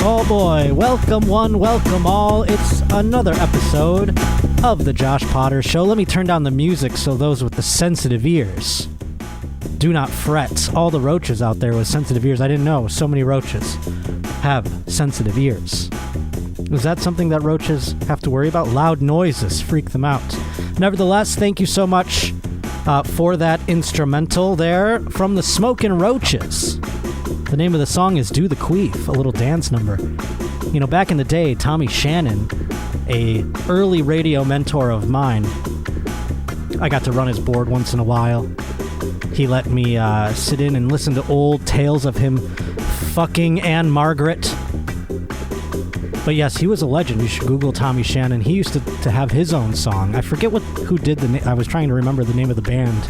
Oh boy, welcome one, welcome all. It's another episode of the Josh Potter Show. Let me turn down the music so those with the sensitive ears do not fret. All the roaches out there with sensitive ears, I didn't know so many roaches have sensitive ears. Is that something that roaches have to worry about? Loud noises freak them out. Nevertheless, thank you so much for that instrumental there from the Smokin' Roaches. The name of the song is Do the Queef, a little dance number. You know, back in the day, Tommy Shannon, a early radio mentor of mine, I got to run his board once in a while. He let me sit in and listen to old tales of him fucking Anne Margaret. But yes, he was a legend. You should Google Tommy Shannon. He used to have his own song. I forget who did I was trying to remember the name of the band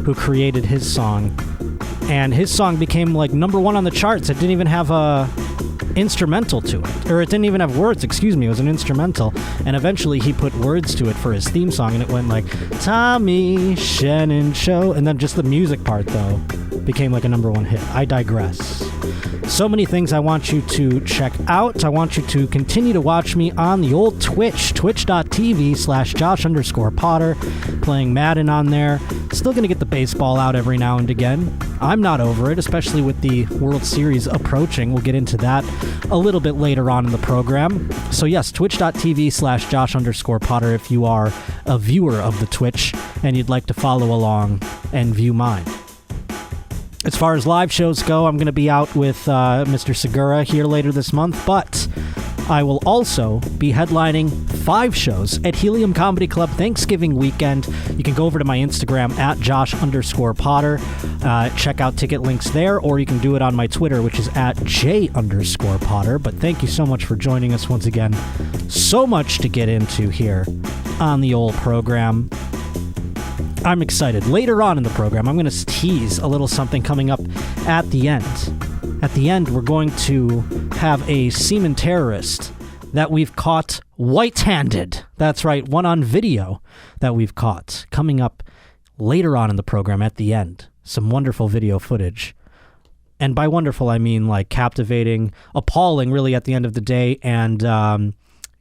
who created his song. And his song became like number one on the charts. It didn't even have a instrumental to it. Or it didn't even have words, excuse me. It was an instrumental. And eventually he put words to it for his theme song. And it went like, Tommy Shannon Show. And then just the music part, though, became like a number one hit. I digress. So many things I want you to check out. I want you to continue to watch me on the old Twitch, twitch.tv/Josh_Potter, playing Madden on there. Still going to get the baseball out every now and again. I'm not over it, especially with the World Series approaching. We'll get into that a little bit later on in the program. So yes, twitch.tv/Josh_Potter if you are a viewer of the Twitch and you'd like to follow along and view mine. As far as live shows go, I'm going to be out with Mr. Segura here later this month, but I will also be headlining 5 shows at Helium Comedy Club Thanksgiving weekend. You can go over to my Instagram at Josh_Potter. Check out ticket links there, or you can do it on my Twitter, which is at J_Potter. But thank you so much for joining us once again. So much to get into here on the old program. I'm excited. Later on in the program, I'm going to tease a little something coming up at the end. At the end, we're going to have a seaman terrorist that we've caught white-handed. That's right, one on video that we've caught. Coming up later on in the program at the end. Some wonderful video footage. And by wonderful, I mean like captivating, appalling really at the end of the day, and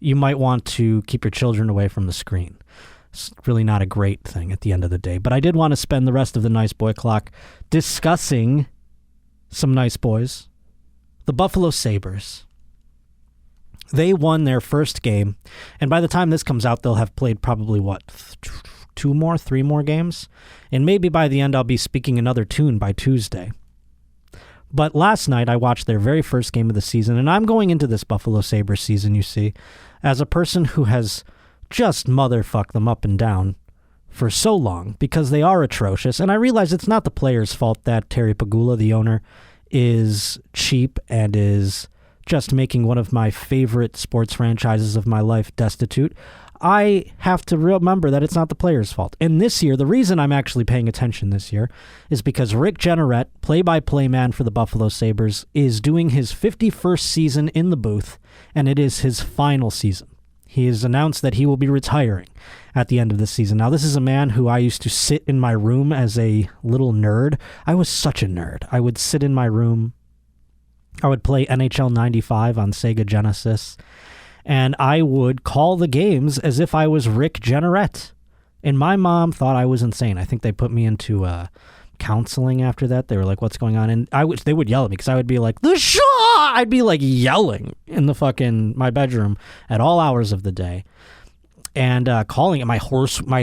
you might want to keep your children away from the screen. It's really not a great thing at the end of the day. But I did want to spend the rest of the Nice Boy Clock discussing some nice boys. The Buffalo Sabres. They won their first game. And by the time this comes out, they'll have played probably, 3 more games? And maybe by the end, I'll be speaking another tune by Tuesday. But last night, I watched their very first game of the season. And I'm going into this Buffalo Sabres season, you see, as a person who has just motherfuck them up and down for so long because they are atrocious. And I realize it's not the players' fault that Terry Pegula, the owner, is cheap and is just making one of my favorite sports franchises of my life destitute. I have to remember that it's not the players' fault. And this year, the reason I'm actually paying attention this year is because Rick Jeanneret, play-by-play man for the Buffalo Sabres, is doing his 51st season in the booth, and it is his final season. He has announced that he will be retiring at the end of the season. Now, this is a man who I used to sit in my room as a little nerd. I was such a nerd. I would sit in my room. I would play NHL 95 on Sega Genesis. And I would call the games as if I was Rick Jeanneret. And my mom thought I was insane. I think they put me into counseling after that. They were like, what's going on? And they would yell at me because I would be like, the Shaw! I'd be like yelling in the my bedroom at all hours of the day. And calling it my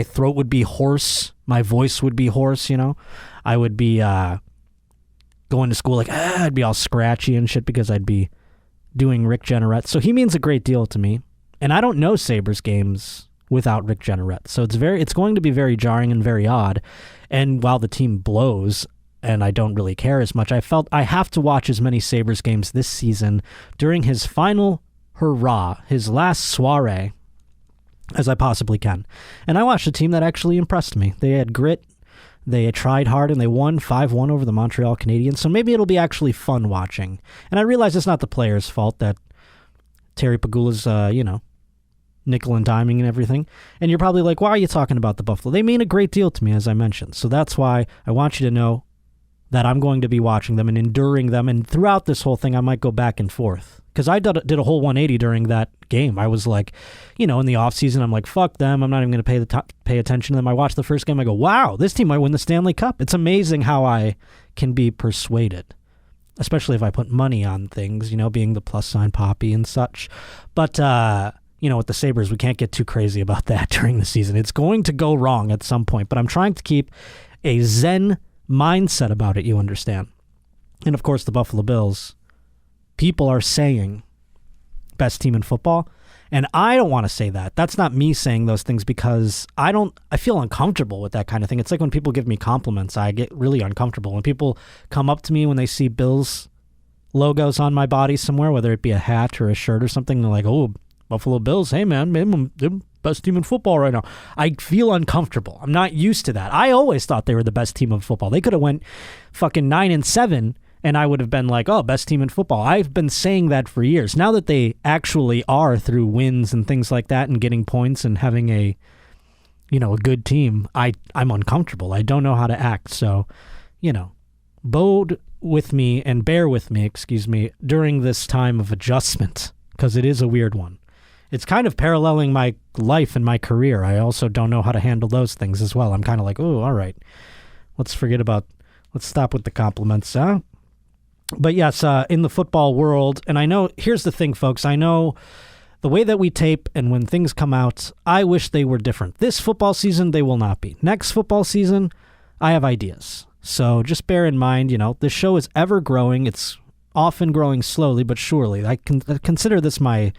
throat would be hoarse. My voice would be hoarse, you know. I would be going to school like, I'd be all scratchy and shit because I'd be doing Rick Jeanneret. So he means a great deal to me. And I don't know Sabres games without Rick Jeanneret. So it's going to be very jarring and very odd. And while the team blows and I don't really care as much, I felt I have to watch as many Sabres games this season during his final hurrah, his last soiree, as I possibly can. And I watched a team that actually impressed me. They had grit, they tried hard, and they won 5-1 over the Montreal Canadiens. So maybe it'll be actually fun watching. And I realize it's not the players' fault that Terry Pegula's, nickel and diming and everything. And you're probably like, why are you talking about the Buffalo? They mean a great deal to me, as I mentioned. So that's why I want you to know that I'm going to be watching them and enduring them. And throughout this whole thing, I might go back and forth. Because I did a whole 180 during that game. I was like, in the offseason, I'm like, fuck them. I'm not even going to pay attention to them. I watched the first game. I go, wow, this team might win the Stanley Cup. It's amazing how I can be persuaded, especially if I put money on things, being the plus sign Poppy and such. But, with the Sabres, we can't get too crazy about that during the season. It's going to go wrong at some point. But I'm trying to keep a zen mindset about it, you understand. And, of course, the Buffalo Bills. People are saying best team in football, and I don't want to say that. That's not me saying those things because I feel uncomfortable with that kind of thing. It's like when people give me compliments, I get really uncomfortable. When people come up to me when they see Bills logos on my body somewhere, whether it be a hat or a shirt or something, they're like, oh, Buffalo Bills, hey man, they're best team in football right now. I feel uncomfortable. I'm not used to that. I always thought they were the best team of football. They could have went fucking 9-7 and I would have been like, oh, best team in football. I've been saying that for years. Now that they actually are through wins and things like that and getting points and having a good team, I'm uncomfortable. I don't know how to act. So, bode with me and bear with me, during this time of adjustment because it is a weird one. It's kind of paralleling my life and my career. I also don't know how to handle those things as well. I'm kind of like, oh, all right. Let's stop with the compliments, huh? But yes, in the football world, and I know, here's the thing, folks. I know the way that we tape and when things come out, I wish they were different. This football season, they will not be. Next football season, I have ideas. So just bear in mind, the show is ever growing. It's often growing slowly but surely. I consider this my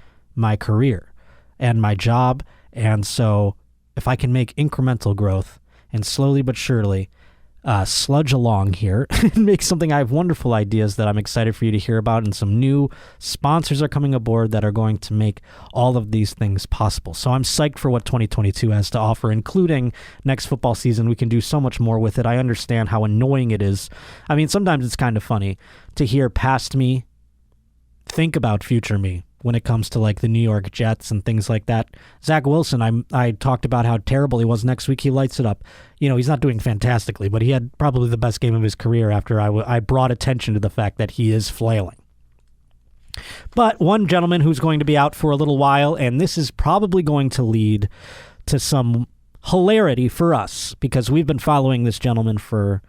career and my job. And so if I can make incremental growth and slowly but surely sludge along here and make something. I have wonderful ideas that I'm excited for you to hear about, and some new sponsors are coming aboard that are going to make all of these things possible. So I'm psyched for what 2022 has to offer, including next football season. We can do so much more with it. I understand how annoying it is. I mean, sometimes it's kind of funny to hear past me think about future me when it comes to like the New York Jets and things like that. Zach Wilson, I talked about how terrible he was. Next week he lights it up. He's not doing fantastically, but he had probably the best game of his career after I brought attention to the fact that he is flailing. But one gentleman who's going to be out for a little while, and this is probably going to lead to some hilarity for us because we've been following this gentleman for,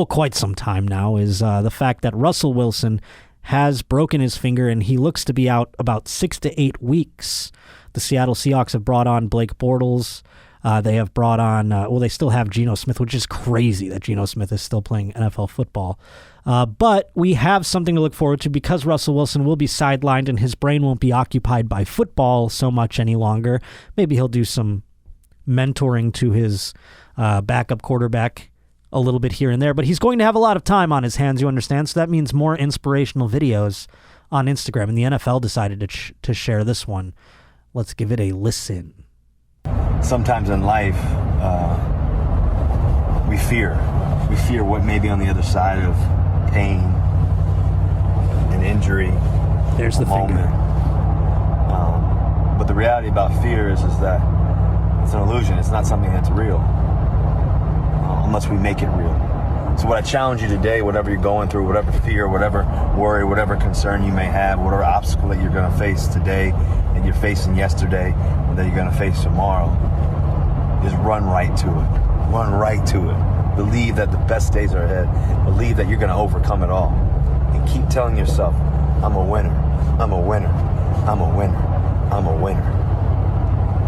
quite some time now, is the fact that Russell Wilson has broken his finger, and he looks to be out about 6 to 8 weeks. The Seattle Seahawks have brought on Blake Bortles. They have brought on, they still have Geno Smith, which is crazy that Geno Smith is still playing NFL football. But we have something to look forward to because Russell Wilson will be sidelined and his brain won't be occupied by football so much any longer. Maybe he'll do some mentoring to his backup quarterback a little bit here and there, but he's going to have a lot of time on his hands, you understand? So that means more inspirational videos on Instagram, and the NFL decided to share this one. Let's give it a listen. Sometimes in life, we fear what may be on the other side of pain and injury. There's the moment. finger. But the reality about fear is that it's an illusion. It's not something that's real. Unless we make it real. So what I challenge you today, whatever you're going through, whatever fear, whatever worry, whatever concern you may have, whatever obstacle that you're going to face today, that you're facing yesterday, or that you're going to face tomorrow, is run right to it. Run right to it. Believe that the best days are ahead. Believe that you're going to overcome it all. And keep telling yourself, I'm a winner. I'm a winner. I'm a winner. I'm a winner.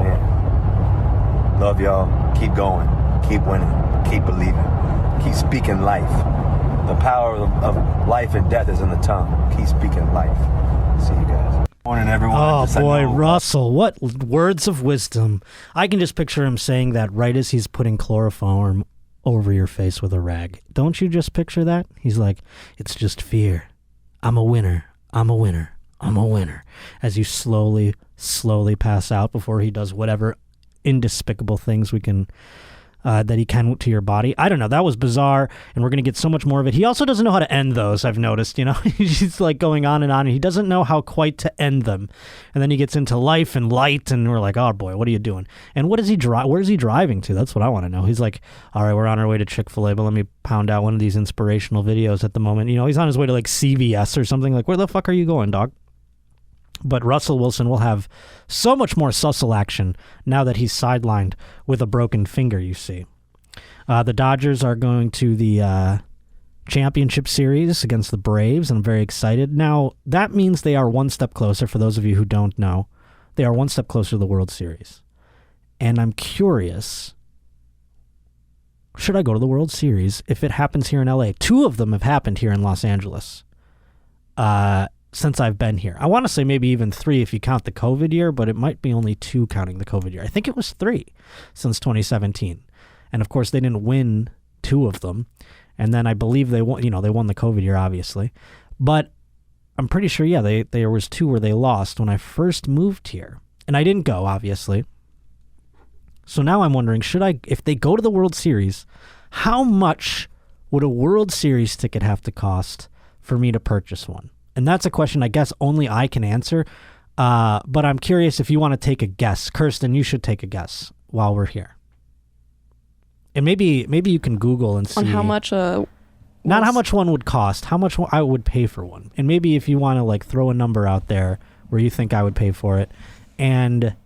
Man. Love y'all. Keep going. Keep winning. Keep believing. Keep speaking life. The power of life and death is in the tongue. Keep speaking life. See you guys. Morning, everyone. Oh, boy, Russell. What words of wisdom. I can just picture him saying that right as he's putting chloroform over your face with a rag. Don't you just picture that? He's like, it's just fear. I'm a winner. I'm a winner. I'm a winner. As you slowly pass out before he does whatever indespicable things we can that he can to your body. I don't know. That was bizarre, and we're going to get so much more of it. He also doesn't know how to end those, I've noticed. He's like going on, and he doesn't know how quite to end them. And then he gets into life and light, and we're like, oh boy, what are you doing? And what is he where's he driving to? That's what I want to know. He's like, all right, we're on our way to Chick-fil-A, but let me pound out one of these inspirational videos at the moment. He's on his way to like CVS or something. Like, where the fuck are you going, dog? But Russell Wilson will have so much more Sussel action now that he's sidelined with a broken finger, you see. The Dodgers are going to the championship series against the Braves, and I'm very excited. Now, that means they are one step closer, for those of you who don't know. They are one step closer to the World Series. And I'm curious, should I go to the World Series if it happens here in LA? 2 of them have happened here in Los Angeles. Since I've been here. I want to say maybe even 3 if you count the COVID year, but it might be only 2 counting the COVID year. I think it was 3 since 2017. And of course, they didn't win 2 of them. And then I believe they won, they won the COVID year, obviously. But I'm pretty sure, there was 2 where they lost when I first moved here. And I didn't go, obviously. So now I'm wondering, if they go to the World Series, how much would a World Series ticket have to cost for me to purchase one? And that's a question I guess only I can answer. But I'm curious if you want to take a guess. Kirsten, you should take a guess while we're here. And maybe you can Google and see. On how much not how much one would cost, how much I would pay for one. And maybe if you want to like throw a number out there where you think I would pay for it. And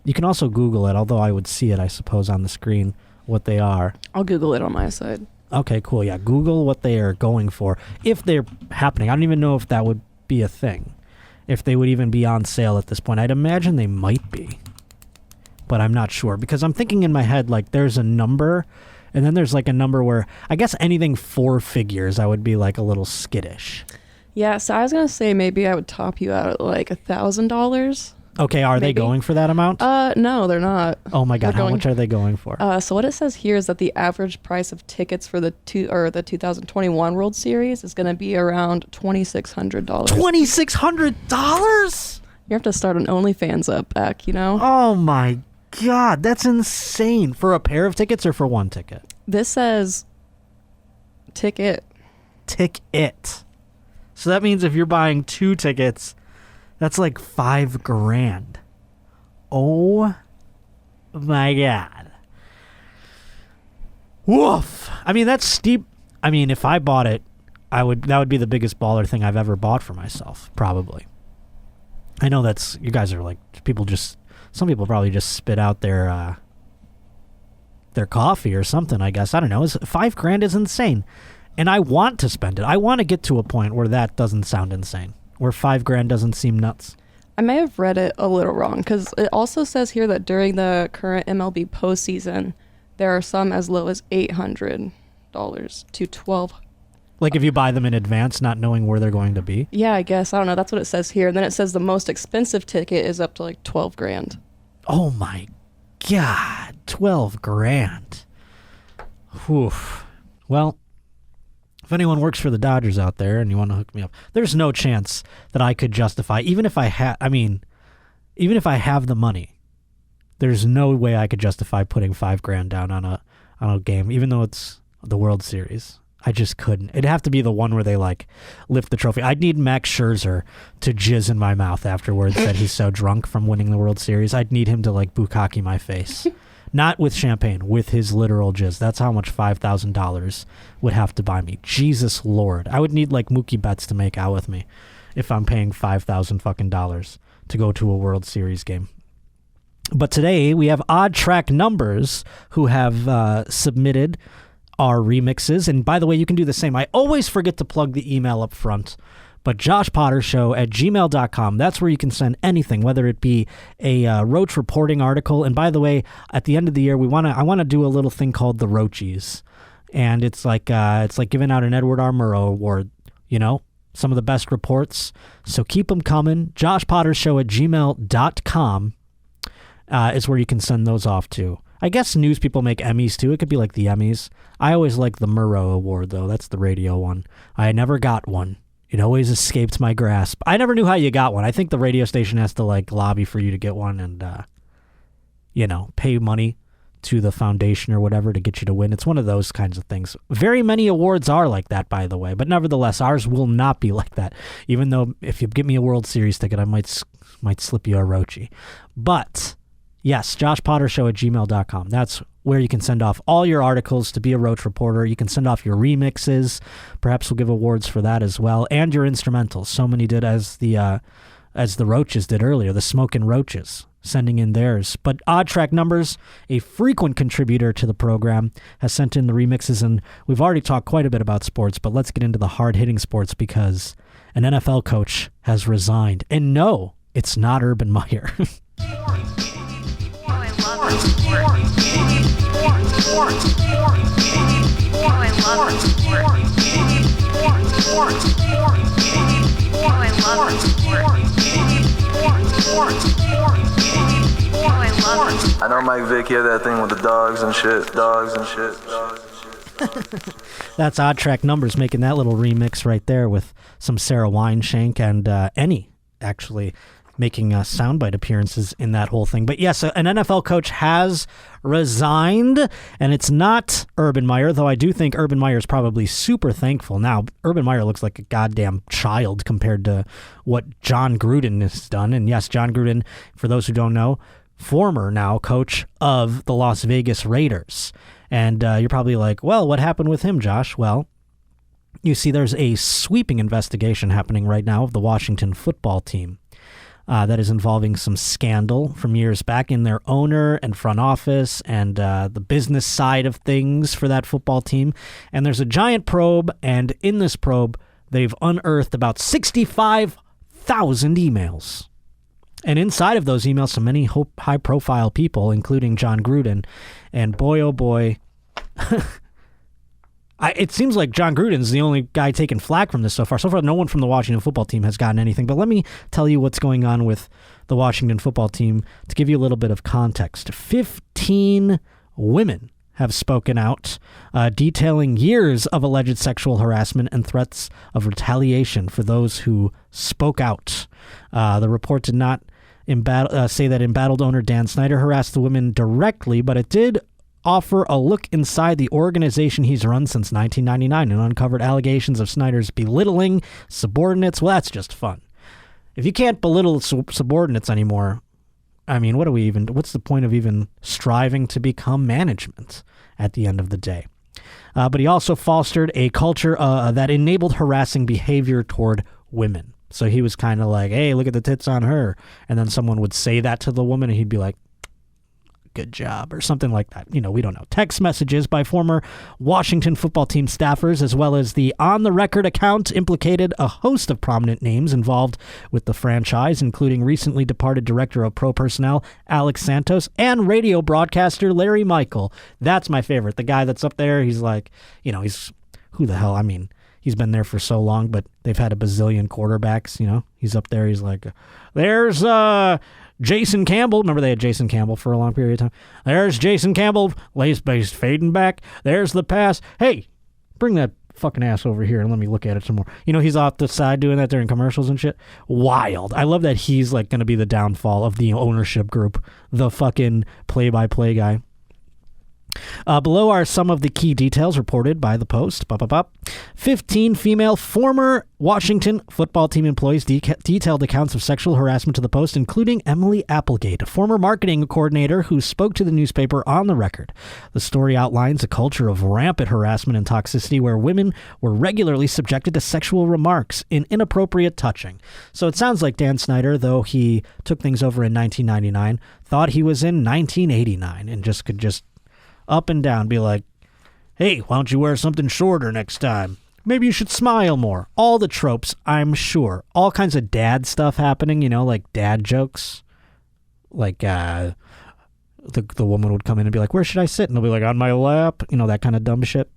you can also Google it, although I would see it, I suppose, on the screen, what they are. I'll Google it on my side. Okay, cool. Yeah, Google what they are going for. If they're happening. I don't even know if that would be a thing. If they would even be on sale at this point. I'd imagine they might be. But I'm not sure. Because I'm thinking in my head, like, there's a number. And then there's, like, a number where, I guess anything 4 figures, I would be, like, a little skittish. Yeah, so I was going to say maybe I would top you out at, like, $1,000. Okay, are they going for that amount? No, they're not. Oh my God, how much are they going for? So what it says here is that the average price of tickets for the 2021 World Series is going to be around $2,600. $2,600? You have to start an OnlyFans up back, Oh my God, that's insane. For a pair of tickets or for one ticket? This says ticket. Ticket. So that means if you're buying 2 tickets, that's like $5,000. Oh my God. Woof. I mean, that's steep. I mean, if I bought it, that would be the biggest baller thing I've ever bought for myself, probably. I know you guys are like, some people probably just spit out their coffee or something, I guess. I don't know. $5,000 is insane. And I want to spend it. I want to get to a point where that doesn't sound insane. Where $5,000 doesn't seem nuts. I may have read it a little wrong because it also says here that during the current MLB postseason, there are some as low as $800 to $1,200. Like if you buy them in advance, not knowing where they're going to be? Yeah, I guess. I don't know. That's what it says here. And then it says the most expensive ticket is up to like $12,000. Oh my God, $12,000. Whew. Well, if anyone works for the Dodgers out there and you want to hook me up, there's no chance that I could justify, even if I have the money, there's no way I could justify putting $5,000 down on a game, even though it's the World Series. I just couldn't. It'd have to be the one where they like lift the trophy. I'd need Max Scherzer to jizz in my mouth afterwards that he's so drunk from winning the World Series. I'd need him to like bukkake my face. Not with champagne, with his literal jizz. That's how much $5,000 would have to buy me. Jesus Lord. I would need like Mookie Betts to make out with me if I'm paying $5,000 fucking dollars to go to a World Series game. But today we have Odd Track Numbers who have submitted our remixes. And by the way, you can do the same. I always forget to plug the email up front. But joshpottershow@gmail.com, that's where you can send anything, whether it be a Roach reporting article. And by the way, at the end of the year, I want to do a little thing called the Roachies. And it's like giving out an Edward R. Murrow Award, some of the best reports. So keep them coming. joshpottershow@gmail.com is where you can send those off to. I guess news people make Emmys too. It could be like the Emmys. I always like the Murrow Award, though. That's the radio one. I never got one. It always escaped my grasp. I never knew how you got one. I think the radio station has to like lobby for you to get one and, pay money to the foundation or whatever to get you to win. It's one of those kinds of things. Very many awards are like that, by the way, but nevertheless, ours will not be like that. Even though if you give me a World Series ticket, I might slip you a Rochi. But yes, joshpottershow@gmail.com. That's where you can send off all your articles to be a Roach reporter. You can send off your remixes. Perhaps we'll give awards for that as well, and your instrumentals. So many did as the Roaches did earlier, the Smokin' Roaches, sending in theirs. But Odd Track Numbers, a frequent contributor to the program, has sent in the remixes, and we've already talked quite a bit about sports, but let's get into the hard-hitting sports because an NFL coach has resigned. And no, it's not Urban Meyer. I know Mike Vick had that thing with the dogs and shit. That's Odd Track Numbers making that little remix right there with some Sarah Wineshank and Annie actually making soundbite appearances in that whole thing. But yes, an NFL coach has resigned, and it's not Urban Meyer, though I do think Urban Meyer is probably super thankful now. Urban Meyer looks like a goddamn child compared to what John Gruden has done. And yes, John Gruden, for those who don't know, former now coach of the Las Vegas Raiders. And you're probably like, well, what happened with him, Josh? Well, you see there's a sweeping investigation happening right now of the Washington football team. That is involving some scandal from years back in their owner and front office and the business side of things for that football team. And there's a giant probe, and in this probe, they've unearthed about 65,000 emails. And inside of those emails, so many high-profile people, including John Gruden. And boy, oh boy, it seems like John Gruden's the only guy taking flack from this so far. So far, no one from the Washington football team has gotten anything. But let me tell you what's going on with the Washington football team to give you a little bit of context. 15 women have spoken out, detailing years of alleged sexual harassment and threats of retaliation for those who spoke out. The report did not say that embattled owner Dan Snyder harassed the women directly, but it did offer a look inside the organization he's run since 1999 and uncovered allegations of Snyder's belittling subordinates. Well, that's just fun. If you can't belittle subordinates anymore, I mean, what's the point of even striving to become management at the end of the day? But he also fostered a culture that enabled harassing behavior toward women. So he was kind of like, hey, look at the tits on her. And then someone would say that to the woman and he'd be like, good job, or something like that. You know, we don't know. Text messages by former Washington football team staffers, as well as the on-the-record account, implicated a host of prominent names involved with the franchise, including recently departed director of pro personnel Alex Santos and radio broadcaster Larry Michael. That's my favorite. The guy that's up there, he's like, you know, he's, who the hell, I mean, he's been there for so long, but they've had a bazillion quarterbacks, you know. He's up there, he's like, there's, Jason Campbell. Remember they had Jason Campbell for a long period of time? There's Jason Campbell, lace base fading back. There's the pass. Hey, bring that fucking ass over here and let me look at it some more. You know, he's off the side doing that during commercials and shit. Wild. I love that he's like going to be the downfall of the ownership group, the fucking play-by-play guy. Below are some of the key details reported by the Post. 15 female former Washington football team employees detailed accounts of sexual harassment to the Post, including Emily Applegate, a former marketing coordinator who spoke to the newspaper on the record. The story outlines a culture of rampant harassment and toxicity where women were regularly subjected to sexual remarks and inappropriate touching. So it sounds like Dan Snyder, though he took things over in 1999, thought he was in 1989 and could just up and down be like, hey, why don't you wear something shorter next time? Maybe you should smile more. All the tropes, I'm sure. All kinds of dad stuff happening, you know, like dad jokes. Like the woman would come in and be like, where should I sit? And they'll be like, on my lap. You know, that kind of dumb shit.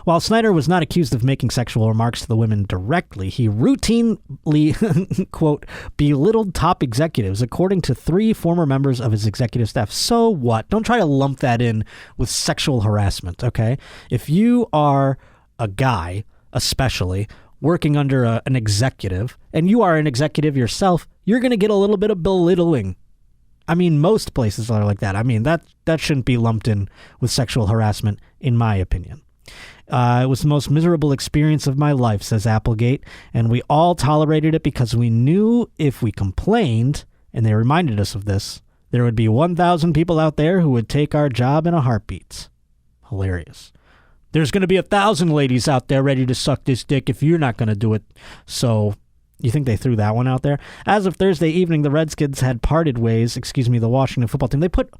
While Snyder was not accused of making sexual remarks to the women directly, he routinely, quote, belittled top executives, according to 3 former members of his executive staff. So what? Don't try to lump that in with sexual harassment, okay? If you are a guy, especially, working under an executive, and you are an executive yourself, you're going to get a little bit of belittling. I mean, most places are like that. I mean, that shouldn't be lumped in with sexual harassment, in my opinion. It was the most miserable experience of my life, says Applegate, and we all tolerated it because we knew if we complained, and they reminded us of this, there would be 1,000 people out there who would take our job in a heartbeat. Hilarious. There's going to be 1,000 ladies out there ready to suck this dick if you're not going to do it. So you think they threw that one out there? As of Thursday evening, the Redskins had parted ways, the Washington football team. They put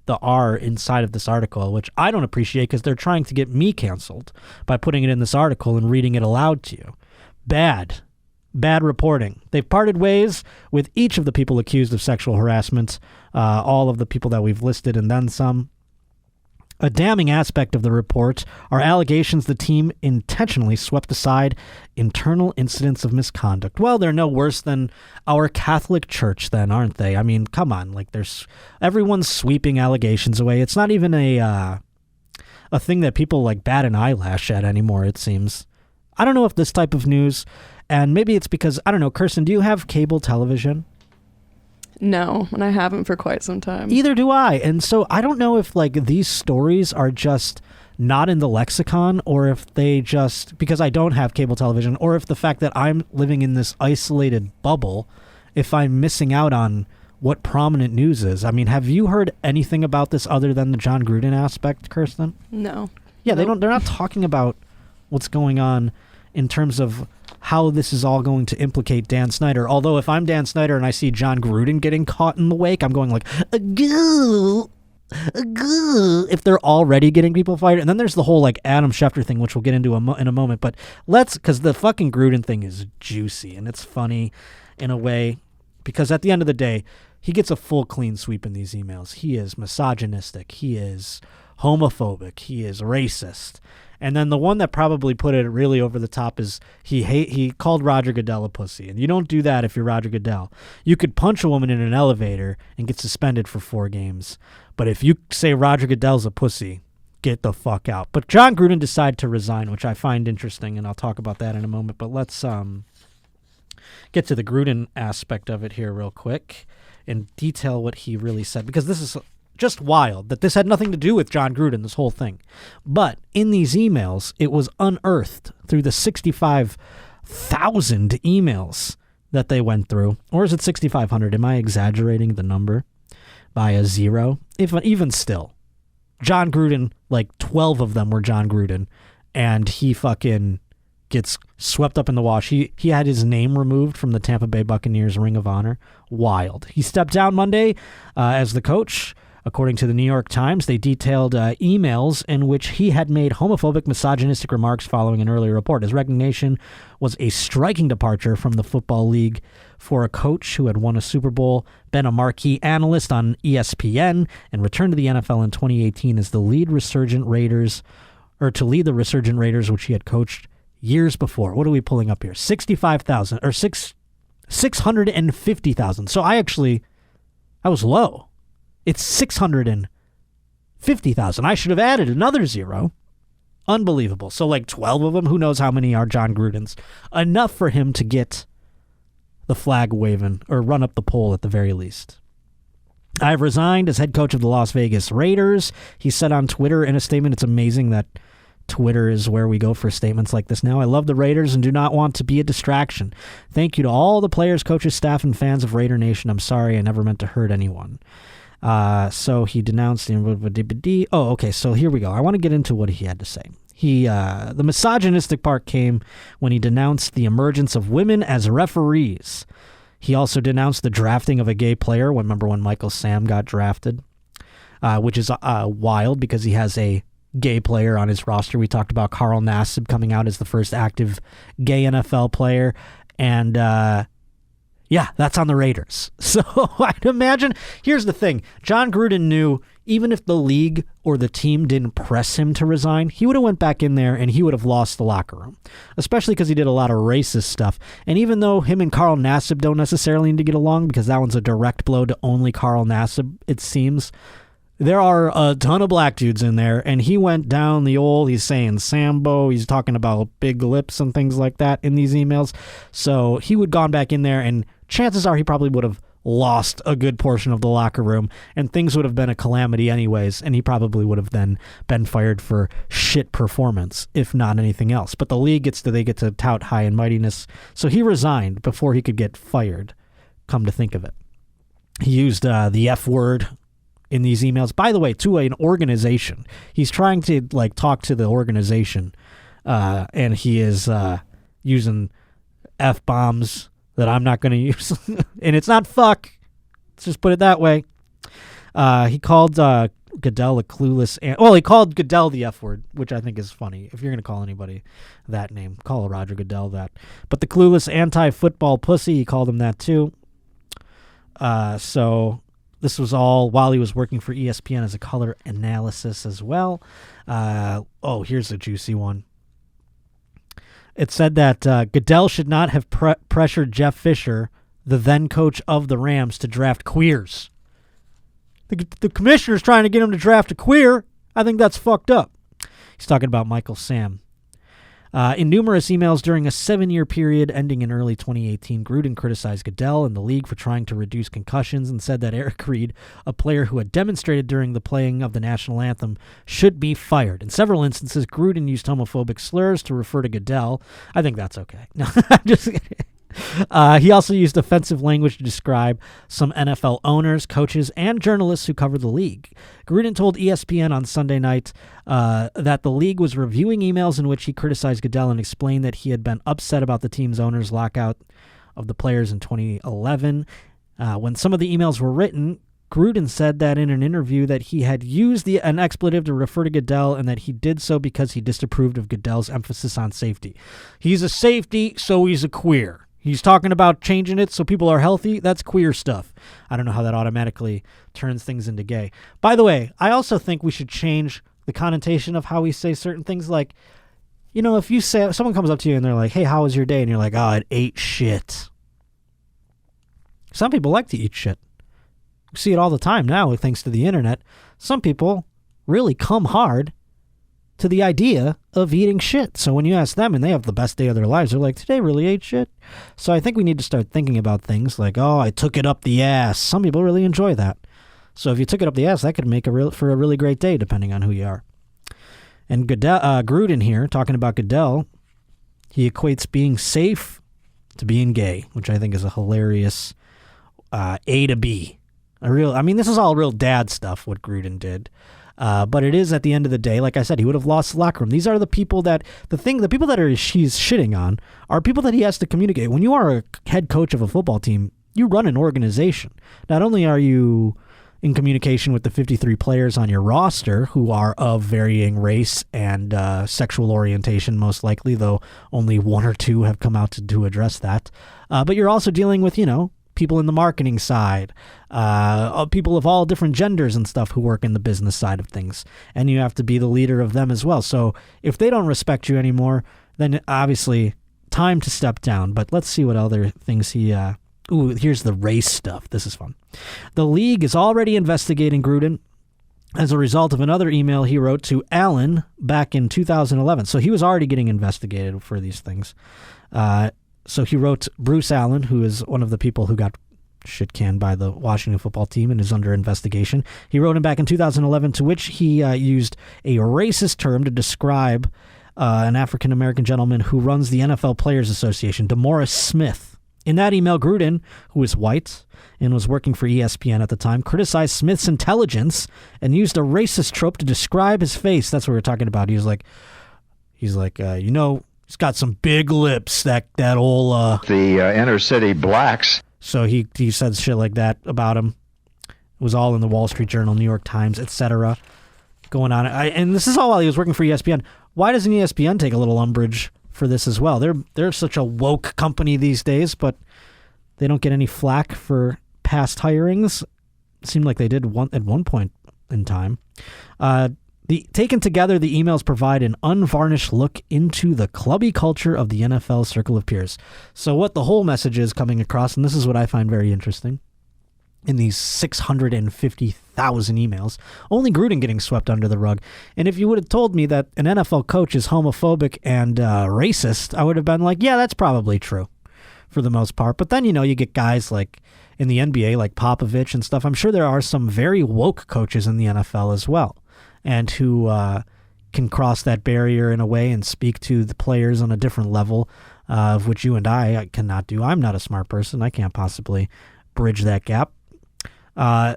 the R inside of this article, which I don't appreciate because they're trying to get me canceled by putting it in this article and reading it aloud to you. Bad reporting. They've parted ways with each of the people accused of sexual harassment, all of the people that we've listed and then some. A damning aspect of the report are allegations the team intentionally swept aside internal incidents of misconduct. Well, they're no worse than our Catholic Church then, aren't they? I mean, come on, like everyone's sweeping allegations away. It's not even a thing that people like bat an eyelash at anymore, it seems. I don't know if this type of news, and maybe it's because, I don't know, Kirsten, do you have cable television? No, and I haven't for quite some time. Either do I. And so I don't know if like these stories are just not in the lexicon, or if they just, because I don't have cable television, or if the fact that I'm living in this isolated bubble, if I'm missing out on what prominent news is. I mean, have you heard anything about this other than the John Gruden aspect, Kirsten? No. Yeah, Nope. they're not talking about what's going on in terms of how this is all going to implicate Dan Snyder. Although if I'm Dan Snyder and I see John Gruden getting caught in the wake, I'm going like, agoo, if they're already getting people fired. And then there's the whole like Adam Schefter thing, which we'll get into in a moment. But because the fucking Gruden thing is juicy and it's funny in a way, because at the end of the day, he gets a full clean sweep in these emails. He is misogynistic. He is homophobic. He is racist. And then the one that probably put it really over the top is he called Roger Goodell a pussy. And you don't do that if you're Roger Goodell. You could punch a woman in an elevator and get suspended for 4 games. But if you say Roger Goodell's a pussy, get the fuck out. But John Gruden decided to resign, which I find interesting, and I'll talk about that in a moment. But let's get to the Gruden aspect of it here real quick and detail what he really said, because this is just wild that this had nothing to do with John Gruden, this whole thing. But in these emails, it was unearthed through the 65,000 emails that they went through. Or is it 6,500? Am I exaggerating the number by a zero? Even still, John Gruden, like 12 of them were John Gruden, and he fucking gets swept up in the wash. He had his name removed from the Tampa Bay Buccaneers Ring of Honor. Wild. He stepped down Monday as the coach. According to the New York Times, they detailed emails in which he had made homophobic, misogynistic remarks following an earlier report. His resignation was a striking departure from the Football League for a coach who had won a Super Bowl, been a marquee analyst on ESPN, and returned to the NFL in 2018 as to lead the resurgent Raiders, which he had coached years before. What are we pulling up here? 65,000 or 650,000. So I was low. It's 650,000. I should have added another zero. Unbelievable. So like 12 of them, who knows how many are John Gruden's. Enough for him to get the flag waving or run up the pole at the very least. I've resigned as head coach of the Las Vegas Raiders. He said on Twitter in a statement, it's amazing that Twitter is where we go for statements like this now. I love the Raiders and do not want to be a distraction. Thank you to all the players, coaches, staff, and fans of Raider Nation. I'm sorry I never meant to hurt anyone. So he denounced the... Oh, okay, so here we go. I want to get into what he had to say. The misogynistic part came when he denounced the emergence of women as referees. He also denounced the drafting of a gay player. Remember when Michael Sam got drafted? Which is wild because he has a gay player on his roster. We talked about Carl Nassib coming out as the first active gay NFL player. And... yeah, that's on the Raiders. So I'd imagine, here's the thing. John Gruden knew even if the league or the team didn't press him to resign, he would have went back in there and he would have lost the locker room, especially because he did a lot of racist stuff. And even though him and Carl Nassib don't necessarily need to get along because that one's a direct blow to only Carl Nassib, it seems, there are a ton of black dudes in there, and he went down he's saying Sambo, he's talking about big lips and things like that in these emails. So he would gone back in there, and chances are he probably would have lost a good portion of the locker room, and things would have been a calamity anyways, and he probably would have then been fired for shit performance, if not anything else. But the league get to tout high and mightiness, so he resigned before he could get fired, come to think of it. He used the F word in these emails, by the way, to an organization. He's trying to talk to the organization, and he is using F-bombs that I'm not going to use. And it's not fuck. Let's just put it that way. He called Goodell a clueless... he called Goodell the F word, which I think is funny. If you're going to call anybody that name, call Roger Goodell that. But the clueless anti-football pussy, he called him that too. So this was all while he was working for ESPN as a color analysis as well. Here's a juicy one. It said that Goodell should not have pressured Jeff Fisher, the then coach of the Rams, to draft queers. The commissioner's trying to get him to draft a queer. I think that's fucked up. He's talking about Michael Sam. In numerous emails during a 7-year period ending in early 2018, Gruden criticized Goodell and the league for trying to reduce concussions and said that Eric Reed, a player who had demonstrated during the playing of the national anthem, should be fired. In several instances, Gruden used homophobic slurs to refer to Goodell. I think that's okay. No, I'm just kidding. He also used offensive language to describe some NFL owners, coaches, and journalists who cover the league. Gruden told ESPN on Sunday night that the league was reviewing emails in which he criticized Goodell and explained that he had been upset about the team's owner's lockout of the players in 2011. When some of the emails were written, Gruden said that in an interview that he had used an expletive to refer to Goodell and that he did so because he disapproved of Goodell's emphasis on safety. He's a safety, so he's a queer. He's talking about changing it so people are healthy. That's queer stuff. I don't know how that automatically turns things into gay. By the way, I also think we should change the connotation of how we say certain things. Like, if you say, someone comes up to you and they're like, hey, how was your day? And you're like, oh, it ate shit. Some people like to eat shit. We see it all the time now, thanks to the internet. Some people really come hard to the idea of eating shit. So when you ask them and they have the best day of their lives, they're like, today really ate shit. So I think we need to start thinking about things like, oh, I took it up the ass. Some people really enjoy that. So if you took it up the ass, that could make for a really great day, depending on who you are. And Gruden here, talking about Goodell, he equates being safe to being gay, which I think is a hilarious A to B. This is all real dad stuff, what Gruden did. But it is, at the end of the day, like I said, he would have lost the locker room. These are the people that, the people that he's shitting on are people that he has to communicate. When you are a head coach of a football team, you run an organization. Not only are you in communication with the 53 players on your roster who are of varying race and sexual orientation, most likely, though only 1 or 2 have come out to address that. But you're also dealing with, people in the marketing side, people of all different genders and stuff who work in the business side of things. And you have to be the leader of them as well. So if they don't respect you anymore, then obviously time to step down. But let's see what other things he... here's the race stuff. This is fun. The league is already investigating Gruden as a result of another email he wrote to Allen back in 2011. So he was already getting investigated for these things. So he wrote Bruce Allen, who is one of the people who got shit canned by the Washington football team and is under investigation. He wrote him back in 2011, to which he used a racist term to describe an African-American gentleman who runs the NFL Players Association, DeMaurice Smith. In that email, Gruden, who is white and was working for ESPN at the time, criticized Smith's intelligence and used a racist trope to describe his face. That's what we're talking about. He's like, he's got some big lips, that old... the inner city blacks. So he said shit like that about him. It was all in the Wall Street Journal, New York Times, etc. going on. And this is all while he was working for ESPN. Why doesn't ESPN take a little umbrage for this as well? They're such a woke company these days, but they don't get any flack for past hirings. It seemed like they did at one point in time. Taken together, the emails provide an unvarnished look into the clubby culture of the NFL circle of peers. So what the whole message is coming across, and this is what I find very interesting, in these 650,000 emails, only Gruden getting swept under the rug. And if you would have told me that an NFL coach is homophobic and racist, I would have been like, yeah, that's probably true. for the most part. But then, you get guys like in the NBA, like Popovich and stuff. I'm sure there are some very woke coaches in the NFL as well, and who can cross that barrier in a way and speak to the players on a different level, of which you and I cannot do. I'm not a smart person. I can't possibly bridge that gap. I'm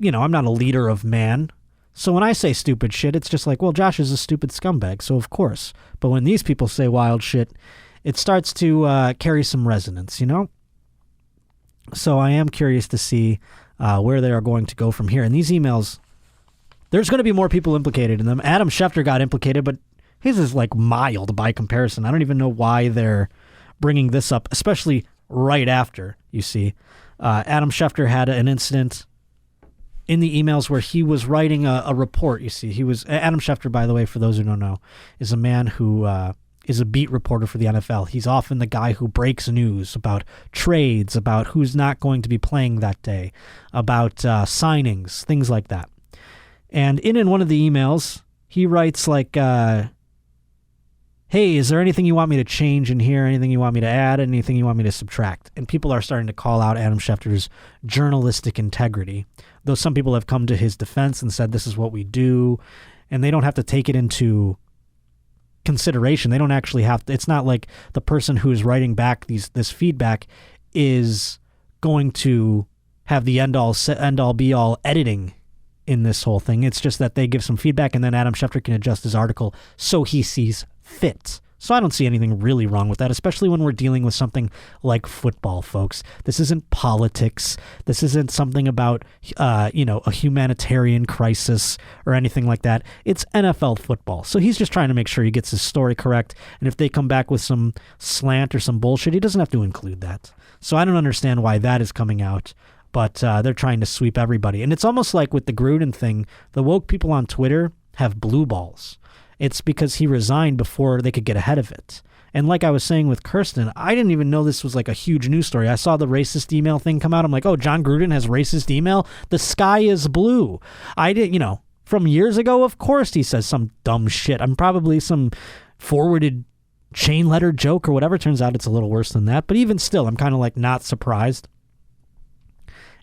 not a leader of man. So when I say stupid shit, it's just like, well, Josh is a stupid scumbag, so of course. But when these people say wild shit, it starts to carry some resonance, So I am curious to see where they are going to go from here. And these emails, there's going to be more people implicated in them. Adam Schefter got implicated, but his is like mild by comparison. I don't even know why they're bringing this up, especially right after, you see. Adam Schefter had an incident in the emails where he was writing a report, you see. Adam Schefter, by the way, for those who don't know, is a man who is a beat reporter for the NFL. He's often the guy who breaks news about trades, about who's not going to be playing that day, about signings, things like that. And in one of the emails, he writes like, hey, is there anything you want me to change in here? Anything you want me to add? Anything you want me to subtract? And people are starting to call out Adam Schefter's journalistic integrity, though some people have come to his defense and said this is what we do, and they don't have to take it into consideration. They don't actually have to. It's not like the person who is writing back this feedback is going to have the end all be all editing in this whole thing. It's just that they give some feedback, and then Adam Schefter can adjust his article so he sees fit. So I don't see anything really wrong with that, especially when we're dealing with something like football, folks. This isn't politics. This isn't something about, a humanitarian crisis or anything like that. It's NFL football. So he's just trying to make sure he gets his story correct. And if they come back with some slant or some bullshit, he doesn't have to include that. So I don't understand why that is coming out. But they're trying to sweep everybody. And it's almost like with the Gruden thing, the woke people on Twitter have blue balls. It's because he resigned before they could get ahead of it. And like I was saying with Kirsten, I didn't even know this was like a huge news story. I saw the racist email thing come out. I'm like, oh, John Gruden has racist email? The sky is blue. I did, from years ago, of course he says some dumb shit. I'm probably some forwarded chain letter joke or whatever. Turns out it's a little worse than that. But even still, I'm kind of like not surprised.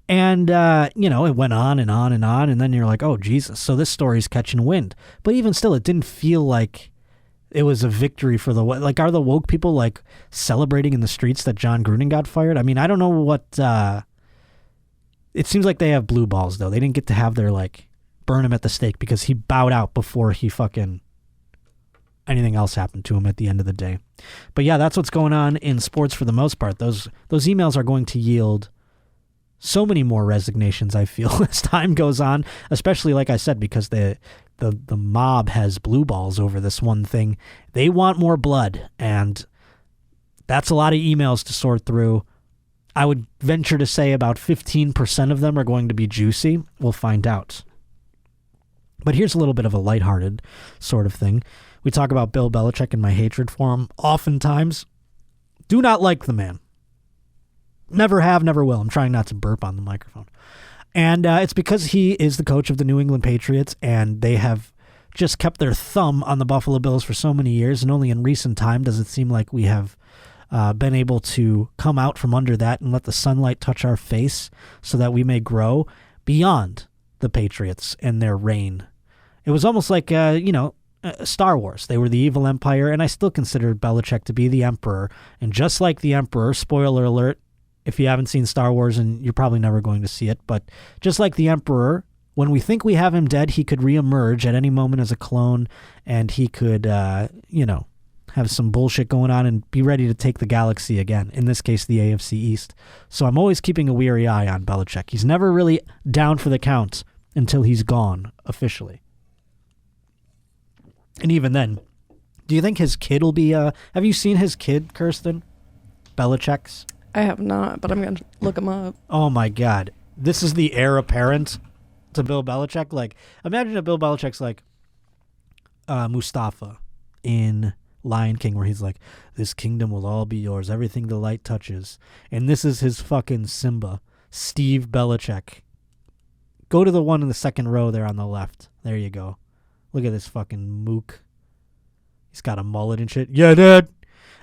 And, it went on and on and on. And then you're like, oh, Jesus. So this story's catching wind. But even still, it didn't feel like it was a victory for the... Like, are the woke people, like, celebrating in the streets that John Gruden got fired? I mean, I don't know what... It seems like they have blue balls, though. They didn't get to have their, like, burn him at the stake because he bowed out before he fucking... anything else happened to him at the end of the day. But yeah, that's what's going on in sports for the most part. Those emails are going to yield so many more resignations, I feel, as time goes on, especially, like I said, because the mob has blue balls over this one thing. They want more blood, and that's a lot of emails to sort through. I would venture to say about 15% of them are going to be juicy. We'll find out. But here's a little bit of a lighthearted sort of thing. We talk about Bill Belichick and my hatred for him. Oftentimes, do not like the man. Never have, never will. I'm trying not to burp on the microphone. And it's because he is the coach of the New England Patriots, and they have just kept their thumb on the Buffalo Bills for so many years, and only in recent time does it seem like we have been able to come out from under that and let the sunlight touch our face so that we may grow beyond the Patriots and their reign. It was almost like, Star Wars. They were the evil empire, and I still consider Belichick to be the emperor. And just like the emperor, spoiler alert, if you haven't seen Star Wars, and you're probably never going to see it, but just like the Emperor, when we think we have him dead, he could reemerge at any moment as a clone, and he could, have some bullshit going on and be ready to take the galaxy again, in this case, the AFC East. So I'm always keeping a weary eye on Belichick. He's never really down for the count until he's gone, officially. And even then, do you think his kid will be, have you seen his kid, Kirsten? Belichick's? I have not, but I'm going to look him up. Oh, my God. This is the heir apparent to Bill Belichick. Like, imagine if Bill Belichick's like Mustafa in Lion King, where he's like, this kingdom will all be yours, everything the light touches. And this is his fucking Simba, Steve Belichick. Go to the one in the second row there on the left. There you go. Look at this fucking mook. He's got a mullet and shit. Yeah, Dad.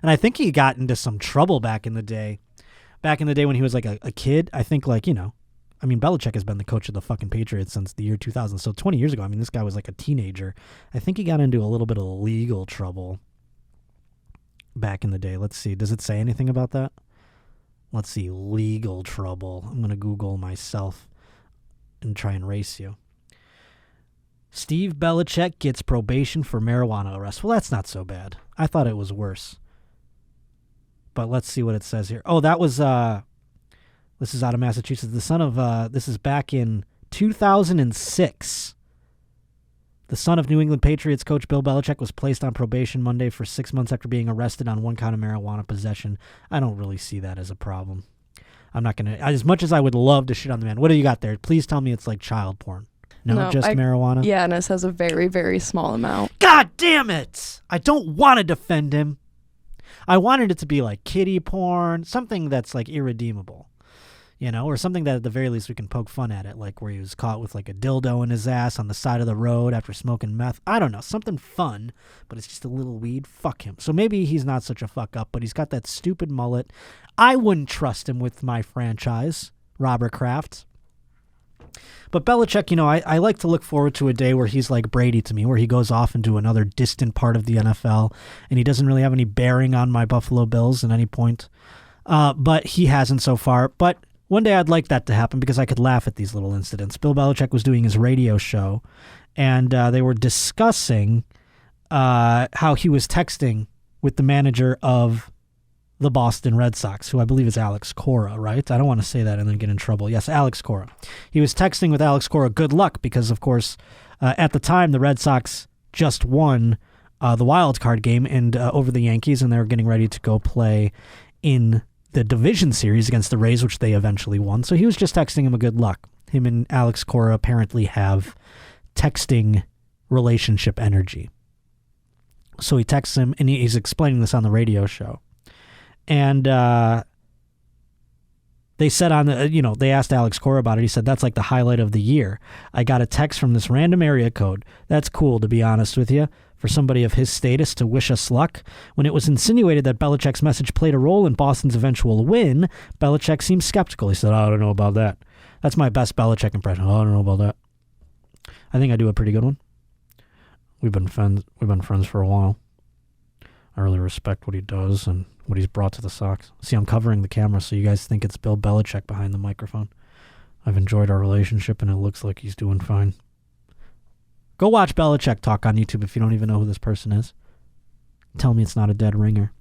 And I think he got into some trouble back in the day. Back in the day when he was like a kid, I think Belichick has been the coach of the fucking Patriots since the year 2000. So 20 years ago, this guy was like a teenager. I think he got into a little bit of legal trouble back in the day. Let's see. Does it say anything about that? Let's see. Legal trouble. I'm going to Google myself and try and race you. Steve Belichick gets probation for marijuana arrest. Well, that's not so bad. I thought it was worse. But let's see what it says here. Oh, that was, this is out of Massachusetts. The son of, this is back in 2006. The son of New England Patriots coach Bill Belichick was placed on probation Monday for 6 months after being arrested on one count of marijuana possession. I don't really see that as a problem. I'm not going to, as much as I would love to shit on the man. What do you got there? Please tell me it's like child porn. No, just marijuana? Yeah, and it says a very, very small amount. God damn it! I don't want to defend him. I wanted it to be like kiddie porn, something that's like irredeemable, or something that at the very least we can poke fun at it, like where he was caught with like a dildo in his ass on the side of the road after smoking meth. I don't know, something fun, but it's just a little weed. Fuck him. So maybe he's not such a fuck up, but he's got that stupid mullet. I wouldn't trust him with my franchise, Robert Kraft. But Belichick, I like to look forward to a day where he's like Brady to me, where he goes off into another distant part of the NFL, and he doesn't really have any bearing on my Buffalo Bills at any point. But he hasn't so far. But one day I'd like that to happen because I could laugh at these little incidents. Bill Belichick was doing his radio show, and they were discussing how he was texting with the manager of the Boston Red Sox, who I believe is Alex Cora, right? I don't want to say that and then get in trouble. Yes, Alex Cora. He was texting with Alex Cora good luck because, of course, at the time, the Red Sox just won the wild card game and over the Yankees, and they were getting ready to go play in the division series against the Rays, which they eventually won. So he was just texting him a good luck. Him and Alex Cora apparently have texting relationship energy. So he texts him, and he's explaining this on the radio show. And they said they asked Alex Cora about it. He said, that's like the highlight of the year. I got a text from this random area code. That's cool, to be honest with you, for somebody of his status to wish us luck. When it was insinuated that Belichick's message played a role in Boston's eventual win, Belichick seemed skeptical. He said, I don't know about that. That's my best Belichick impression. I don't know about that. I think I do a pretty good one. We've been friends for a while. I really respect what he does and what he's brought to the Sox. See, I'm covering the camera so you guys think it's Bill Belichick behind the microphone. I've enjoyed our relationship, and it looks like he's doing fine. Go watch Belichick talk on YouTube if you don't even know who this person is. Tell me it's not a dead ringer.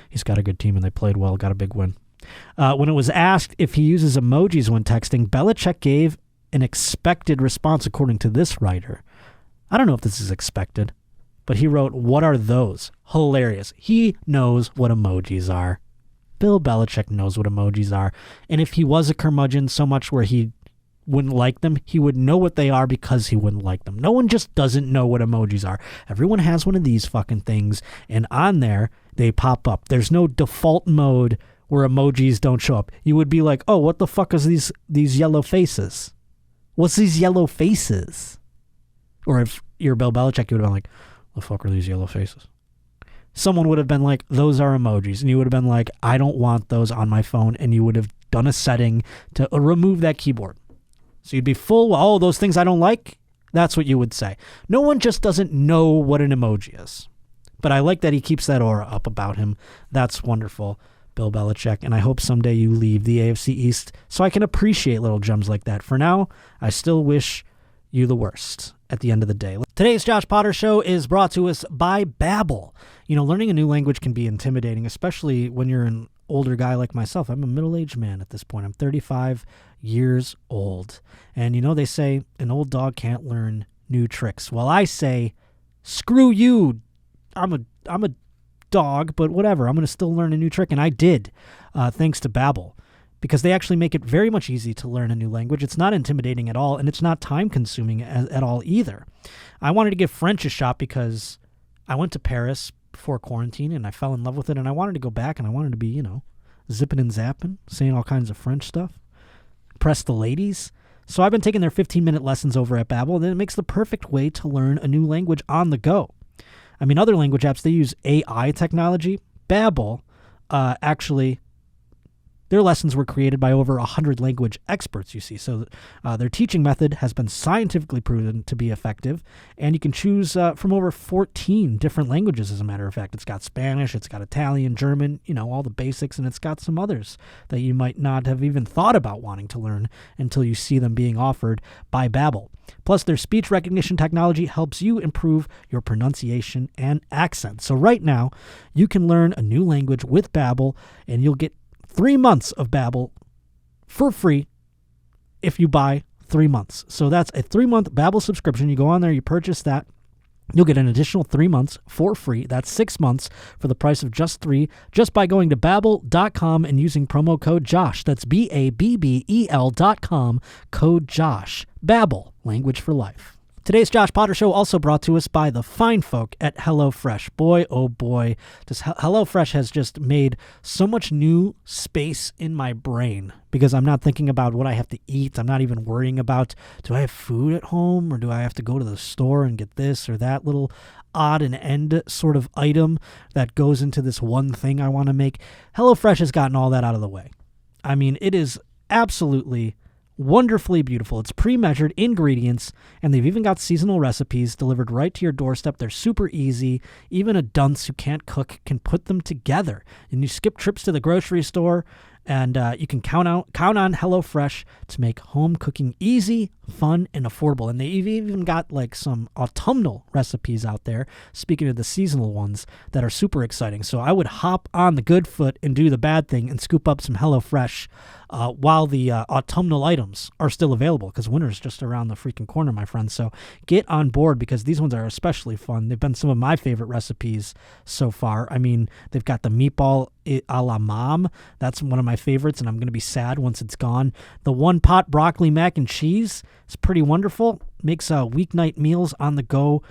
He's got a good team, and they played well, got a big win. When it was asked if he uses emojis when texting, Belichick gave an expected response, according to this writer. I don't know if this is expected. But he wrote, what are those? Hilarious. He knows what emojis are. Bill Belichick knows what emojis are. And if he was a curmudgeon so much where he wouldn't like them, he would know what they are because he wouldn't like them. No one just doesn't know what emojis are. Everyone has one of these fucking things, and on there, they pop up. There's no default mode where emojis don't show up. You would be like, oh, what the fuck is these yellow faces? What's these yellow faces? Or if you're Bill Belichick, you would have been like, the fuck are these yellow faces? Someone would have been like, those are emojis. And you would have been like, I don't want those on my phone. And you would have done a setting to remove that keyboard. So you'd be full, oh, those things I don't like. That's what you would say. No one just doesn't know what an emoji is. But I like that he keeps that aura up about him. That's wonderful, Bill Belichick. And I hope someday you leave the AFC East so I can appreciate little gems like that. For now, I still wish you the worst at the end of the day. Today's Josh Potter Show is brought to us by Babbel. Learning a new language can be intimidating, especially when you're an older guy like myself. I'm a middle-aged man at this point. I'm 35 years old. And they say an old dog can't learn new tricks. Well, I say, screw you. I'm a dog, but whatever. I'm going to still learn a new trick. And I did, thanks to Babbel. Because they actually make it very much easy to learn a new language. It's not intimidating at all, and it's not time-consuming at all either. I wanted to give French a shot because I went to Paris before quarantine, and I fell in love with it, and I wanted to go back, and I wanted to be, zipping and zapping, saying all kinds of French stuff, impress the ladies. So I've been taking their 15-minute lessons over at Babbel, and it makes the perfect way to learn a new language on the go. Other language apps, they use AI technology, Babbel, actually, their lessons were created by over 100 language experts, you see. So their teaching method has been scientifically proven to be effective, and you can choose from over 14 different languages, as a matter of fact. It's got Spanish, it's got Italian, German, all the basics, and it's got some others that you might not have even thought about wanting to learn until you see them being offered by Babbel. Plus, their speech recognition technology helps you improve your pronunciation and accent. So right now, you can learn a new language with Babbel, and you'll get 3 months of Babbel for free if you buy 3 months. So that's a 3-month Babbel subscription. You go on there, you purchase that. You'll get an additional 3 months for free. That's 6 months for the price of just 3, just by going to Babbel.com and using promo code JOSH. That's BABBEL.com, code JOSH. Babbel, language for life. Today's Josh Potter Show also brought to us by the fine folk at HelloFresh. Boy, oh boy, HelloFresh has just made so much new space in my brain because I'm not thinking about what I have to eat. I'm not even worrying about, do I have food at home or do I have to go to the store and get this or that little odd and end sort of item that goes into this one thing I want to make. HelloFresh has gotten all that out of the way. I mean, it is absolutely wonderfully beautiful. It's pre-measured ingredients, and they've even got seasonal recipes delivered right to your doorstep. They're super easy. Even a dunce who can't cook can put them together. And you skip trips to the grocery store, and you can count on HelloFresh to make home cooking easy, fun, and affordable. And they've even got like some autumnal recipes out there, speaking of the seasonal ones, that are super exciting. So I would hop on the good foot and do the bad thing and scoop up some HelloFresh while the autumnal items are still available, because winter's just around the freaking corner, my friends. So get on board, because these ones are especially fun. They've been some of my favorite recipes so far. I mean, they've got the meatball a la mom. That's one of my favorites, and I'm going to be sad once it's gone. The one-pot broccoli mac and cheese is pretty wonderful. Makes weeknight meals on the go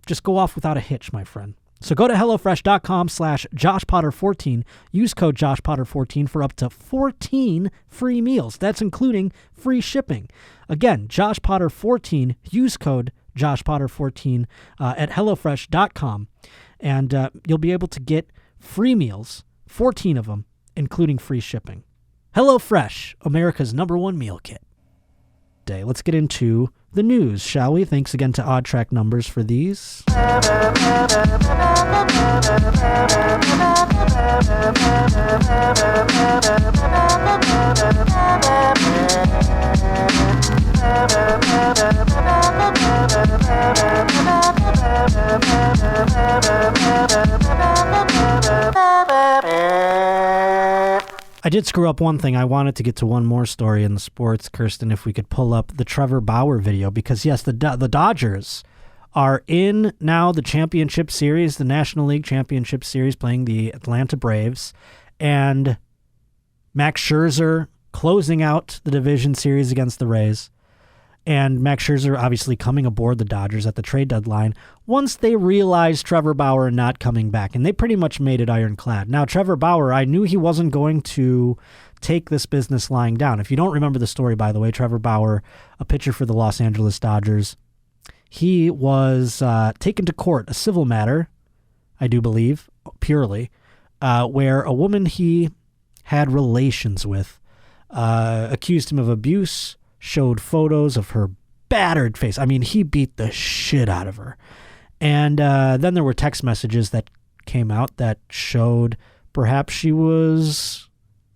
just go off without a hitch, my friend. So go to HelloFresh.com/JoshPotter14. Use code JoshPotter14 for up to 14 free meals. That's including free shipping. Again, JoshPotter14. Use code JoshPotter14 at HelloFresh.com. And you'll be able to get free meals, 14 of them, including free shipping. HelloFresh, America's #1 meal kit. Let's get into the news, shall we? Thanks again to Odd Track Numbers for these. I did screw up one thing. I wanted to get to one more story in the sports, Kirsten, if we could pull up the Trevor Bauer video, because yes, the Dodgers are in now the championship series, the National League Championship Series, playing the Atlanta Braves, and Max Scherzer closing out the division series against the Rays. And Max Scherzer obviously coming aboard the Dodgers at the trade deadline once they realized Trevor Bauer not coming back. And they pretty much made it ironclad. Now, Trevor Bauer, I knew he wasn't going to take this business lying down. If you don't remember the story, by the way, Trevor Bauer, a pitcher for the Los Angeles Dodgers, he was taken to court, a civil matter, I do believe, purely, where a woman he had relations with accused him of abuse, showed photos of her battered face. I mean, he beat the shit out of her. And then there were text messages that came out that showed perhaps she was,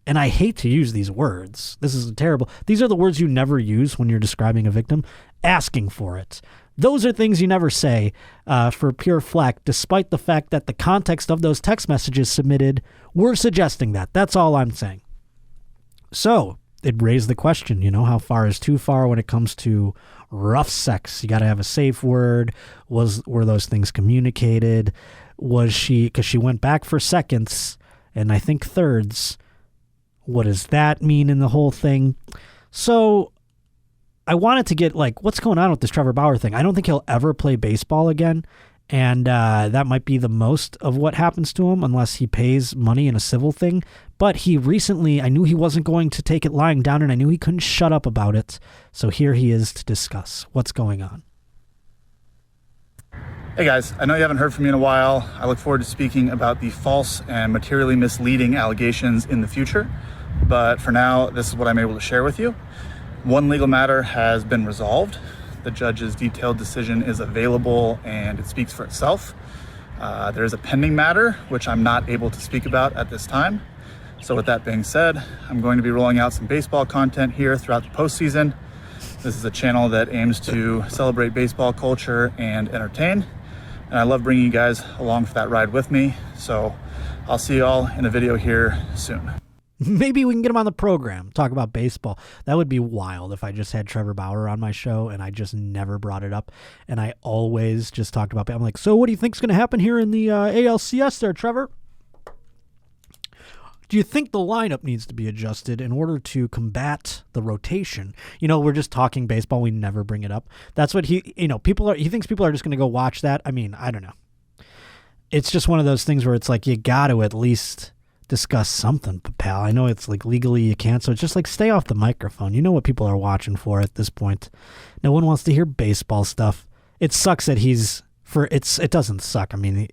and I hate to use these words, this is terrible, these are the words you never use when you're describing a victim, asking for it. Those are things you never say for pure flack, despite the fact that the context of those text messages submitted were suggesting that. That's all I'm saying. So it raised the question, how far is too far when it comes to rough sex? You got to have a safe word. Were those things communicated? Was she, because she went back for seconds and I think thirds. What does that mean in the whole thing? So I wanted to get what's going on with this Trevor Bauer thing? I don't think he'll ever play baseball again. And that might be the most of what happens to him unless he pays money in a civil thing. But he recently, I knew he wasn't going to take it lying down, and I knew he couldn't shut up about it. So here he is to discuss what's going on. Hey guys, I know you haven't heard from me in a while. I look forward to speaking about the false and materially misleading allegations in the future. But for now, this is what I'm able to share with you. One legal matter has been resolved. The judge's detailed decision is available and it speaks for itself. There is a pending matter, which I'm not able to speak about at this time. So with that being said, I'm going to be rolling out some baseball content here throughout the postseason. This is a channel that aims to celebrate baseball culture and entertain. And I love bringing you guys along for that ride with me. So I'll see you all in a video here soon. Maybe we can get him on the program, talk about baseball. That would be wild if I just had Trevor Bauer on my show and I just never brought it up. And I always just talked about it. I'm like, so what do you think's going to happen here in the ALCS there, Trevor? Do you think the lineup needs to be adjusted in order to combat the rotation? You know, we're just talking baseball. We never bring it up. That's what he thinks people are just going to go watch that. I mean, I don't know. It's just one of those things where it's like, you got to at least discuss something, pal. I know it's like legally you can't, so it's just like stay off the microphone. You know what people are watching for at this point. No one wants to hear baseball stuff. It sucks that it doesn't suck. I mean,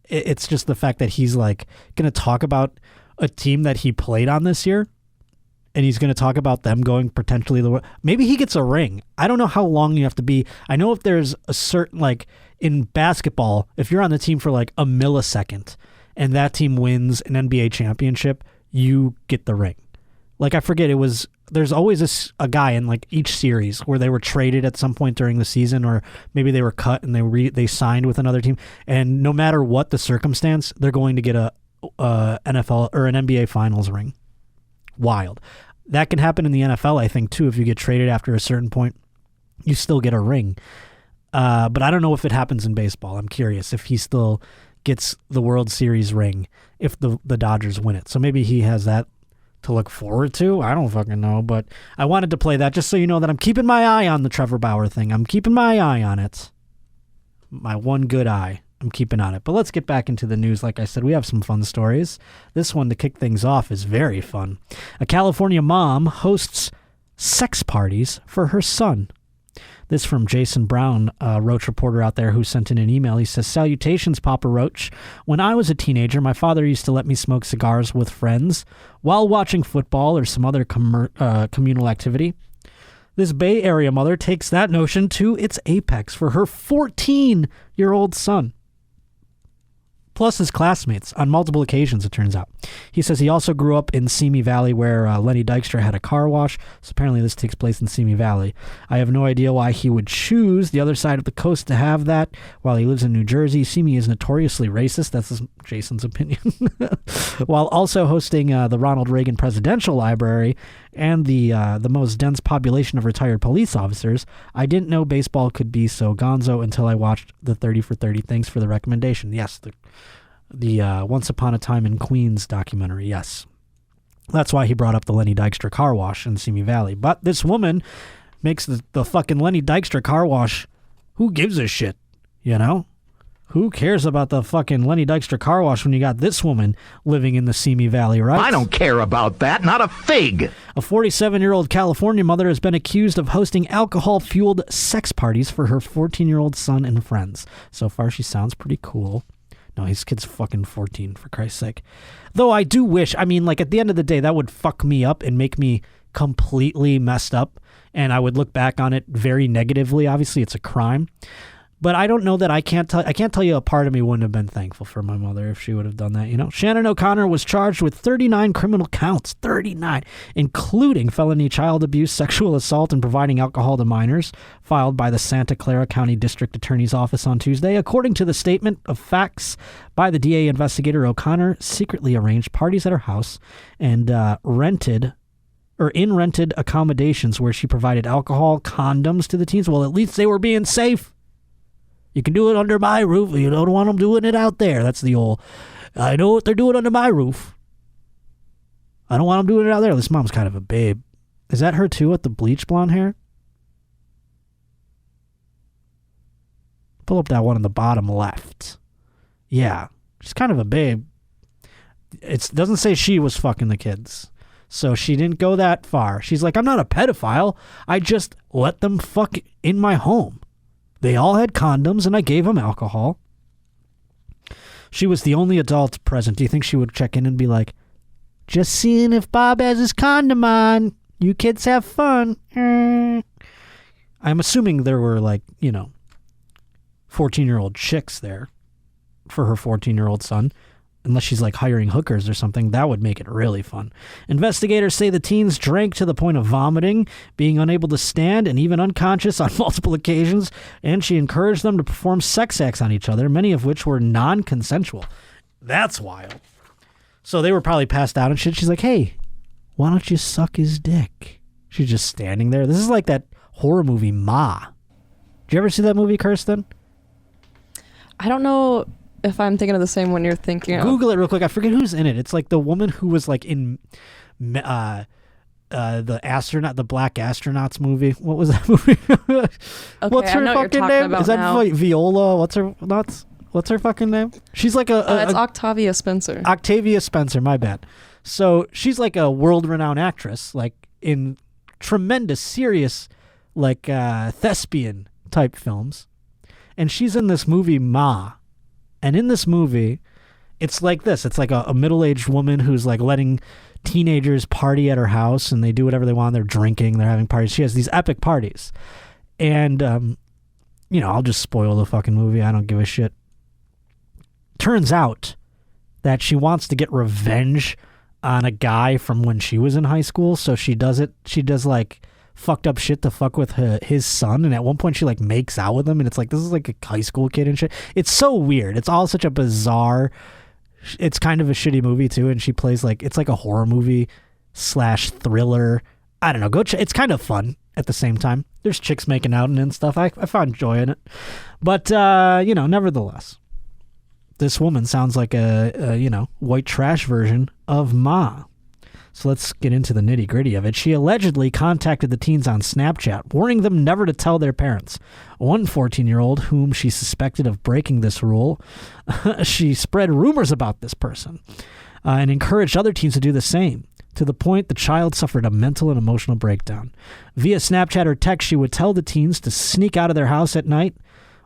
it's just the fact that he's like going to talk about a team that he played on this year, and he's going to talk about them going potentially maybe he gets a ring. I don't know how long you have to be. I know if there's a certain, like in basketball, if you're on the team for like a millisecond and that team wins an NBA championship, you get the ring. Like, I forget, there's always a guy in like each series where they were traded at some point during the season, or maybe they were cut and they signed with another team, and no matter what the circumstance, they're going to get a NFL or an NBA finals ring. Wild. That can happen in the NFL, I think, too. If you get traded after a certain point, you still get a ring. But I don't know if it happens in baseball. I'm curious if he still gets the World Series ring if the Dodgers win it. So maybe he has that to look forward to. I don't fucking know, but I wanted to play that just so you know that I'm keeping my eye on the Trevor Bauer thing. I'm keeping my eye on it. My one good eye. I'm keeping on it. But let's get back into the news. Like I said, we have some fun stories. This one, to kick things off, is very fun. A California mom hosts sex parties for her son. This from Jason Brown, a Roach reporter out there who sent in an email. He says, "Salutations, Papa Roach. When I was a teenager, my father used to let me smoke cigars with friends while watching football or some other communal activity. This Bay Area mother takes that notion to its apex for her 14-year-old son. Plus his classmates on multiple occasions, it turns out. He says he also grew up in Simi Valley where Lenny Dykstra had a car wash. So apparently this takes place in Simi Valley. I have no idea why he would choose the other side of the coast to have that while he lives in New Jersey. Simi is notoriously racist. That's Jason's opinion. While also hosting the Ronald Reagan Presidential Library and the most dense population of retired police officers. I didn't know baseball could be so gonzo until I watched the 30 for 30. Thanks for the recommendation." Yes, the Once Upon a Time in Queens documentary, yes. That's why he brought up the Lenny Dykstra car wash in Simi Valley. But this woman makes the fucking Lenny Dykstra car wash. Who gives a shit, you know? Who cares about the fucking Lenny Dykstra car wash when you got this woman living in the Simi Valley, right? I don't care about that, not a fig. A 47-year-old California mother has been accused of hosting alcohol-fueled sex parties for her 14-year-old son and friends. So far, she sounds pretty cool. No, his kid's fucking 14, for Christ's sake. Though I do wish, I mean, like, at the end of the day, that would fuck me up and make me completely messed up, and I would look back on it very negatively. Obviously, it's a crime. But I don't know that I can't tell you a part of me wouldn't have been thankful for my mother if she would have done that, you know. Shannon O'Connor was charged with 39 criminal counts, 39, including felony child abuse, sexual assault, and providing alcohol to minors, filed by the Santa Clara County District Attorney's Office on Tuesday. According to the statement of facts by the DA investigator, O'Connor secretly arranged parties at her house and rented accommodations where she provided alcohol, condoms to the teens. Well, at least they were being safe. You can do it under my roof. You don't want them doing it out there. That's the old, I know what they're doing under my roof. I don't want them doing it out there. This mom's kind of a babe. Is that her too with the bleach blonde hair? Pull up that one on the bottom left. Yeah, she's kind of a babe. It doesn't say she was fucking the kids. So she didn't go that far. She's like, I'm not a pedophile. I just let them fuck in my home. They all had condoms, and I gave them alcohol. She was the only adult present. Do you think she would check in and be like, just seeing if Bob has his condom on. You kids have fun. I'm assuming there were 14-year-old chicks there for her 14-year-old son. Unless she's hiring hookers or something, that would make it really fun. Investigators say the teens drank to the point of vomiting, being unable to stand, and even unconscious on multiple occasions, and she encouraged them to perform sex acts on each other, many of which were non-consensual. That's wild. So they were probably passed out and shit. She's like, hey, why don't you suck his dick? She's just standing there. This is like that horror movie, Ma. Did you ever see that movie, Kirsten? I don't know if I'm thinking of the same one you're thinking of. Google it real quick. I forget who's in it. It's like the woman who was in the Black Astronauts movie. What was that movie? What's her fucking name? Is that now. Viola? What's her fucking name? She's like it's Octavia Spencer. Octavia Spencer, my bad. So she's like a world-renowned actress, in tremendous, serious, thespian type films. And she's in this movie, Ma. And in this movie, it's like this. It's like a middle-aged woman who's letting teenagers party at her house, and they do whatever they want. They're drinking, they're having parties. She has these epic parties. And, I'll just spoil the fucking movie. I don't give a shit. Turns out that she wants to get revenge on a guy from when she was in high school. So she does fucked up shit to fuck with his son, and at one point she makes out with him, and it's this is a high school kid and shit. It's so weird. It's all such a bizarre, it's kind of a shitty movie too, and she plays it's like a horror movie / thriller. I don't know, it's kind of fun at the same time. There's chicks making out and stuff. I found joy in it, but nevertheless, this woman sounds like a white trash version of Ma. So let's get into the nitty-gritty of it. She allegedly contacted the teens on Snapchat, warning them never to tell their parents. One 14-year-old, whom she suspected of breaking this rule, she spread rumors about this person and encouraged other teens to do the same, to the point the child suffered a mental and emotional breakdown. Via Snapchat or text, she would tell the teens to sneak out of their house at night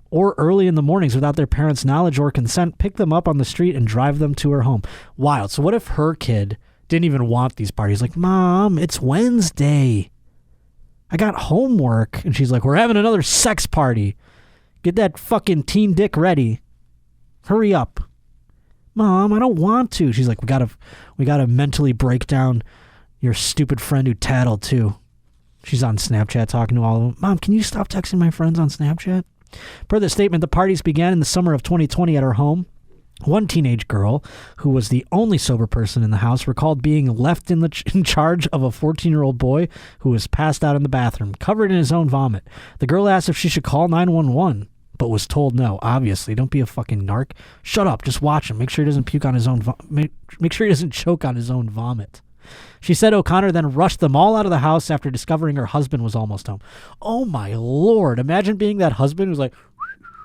or early in the mornings without their parents' knowledge or consent, pick them up on the street, and drive them to her home. Wild. So what if her kid didn't even want these parties? Mom, it's Wednesday. I got homework. And she's like, we're having another sex party. Get that fucking teen dick ready. Hurry up. Mom, I don't want to. She's like, we gotta mentally break down your stupid friend who tattled too. She's on Snapchat talking to all of them. Mom, can you stop texting my friends on Snapchat? Per the statement, the parties began in the summer of 2020 at her home. One teenage girl, who was the only sober person in the house, recalled being left in charge of a 14-year-old boy who was passed out in the bathroom, covered in his own vomit. The girl asked if she should call 911, but was told no. Obviously, don't be a fucking narc. Shut up, just watch him. Make sure he doesn't puke on his own. Make sure he doesn't choke on his own vomit. She said O'Connor then rushed them all out of the house after discovering her husband was almost home. Oh my Lord! Imagine being that husband who's like,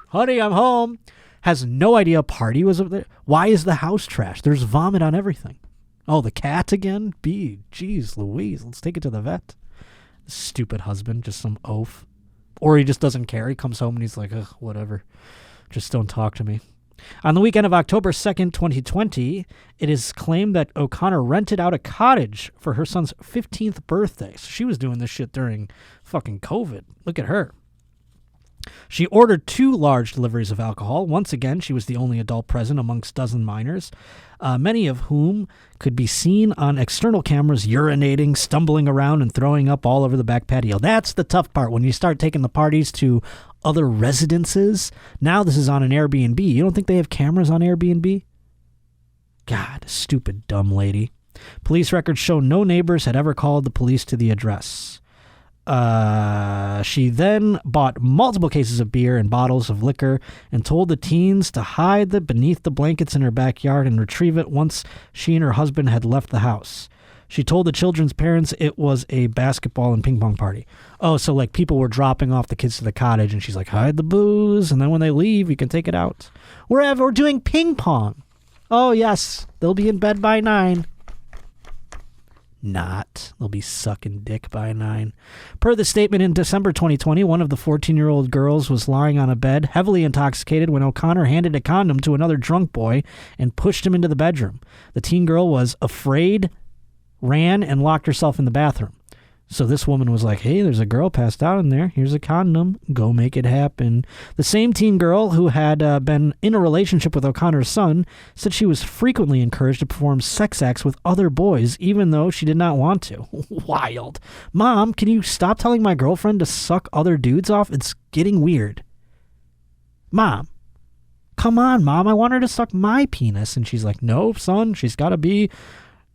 "Honey, I'm home." Has no idea a party was up there. Why is the house trash? There's vomit on everything. Oh, the cat again? Jeez Louise, let's take it to the vet. Stupid husband, just some oaf. Or he just doesn't care. He comes home and he's like, ugh, whatever. Just don't talk to me. On the weekend of October 2nd, 2020, it is claimed that O'Connor rented out a cottage for her son's 15th birthday. So she was doing this shit during fucking COVID. Look at her. She ordered 2 large deliveries of alcohol. Once again, she was the only adult present amongst dozen minors, many of whom could be seen on external cameras urinating, stumbling around, and throwing up all over the back patio. That's the tough part. When you start taking the parties to other residences, now this is on an Airbnb. You don't think they have cameras on Airbnb? God, stupid, dumb lady. Police records show no neighbors had ever called the police to the address. She then bought multiple cases of beer and bottles of liquor and told the teens to hide them beneath the blankets in her backyard and retrieve it once she and her husband had left the house. She told the children's parents it was a basketball and ping pong party. Oh, so people were dropping off the kids to the cottage, and she's like, hide the booze, and then when they leave, you can take it out. We're doing ping pong. Oh, yes, they'll be in bed by 9. not. They'll be sucking dick by 9. Per the statement in December 2020, one of the 14-year-old girls was lying on a bed, heavily intoxicated, when O'Connor handed a condom to another drunk boy and pushed him into the bedroom. The teen girl was afraid, ran, and locked herself in the bathroom. So this woman was like, hey, there's a girl passed out in there. Here's a condom. Go make it happen. The same teen girl who had been in a relationship with O'Connor's son said she was frequently encouraged to perform sex acts with other boys, even though she did not want to. Wild. Mom, can you stop telling my girlfriend to suck other dudes off? It's getting weird. Mom. Come on, Mom. I want her to suck my penis. And she's like, no, son, she's got to be...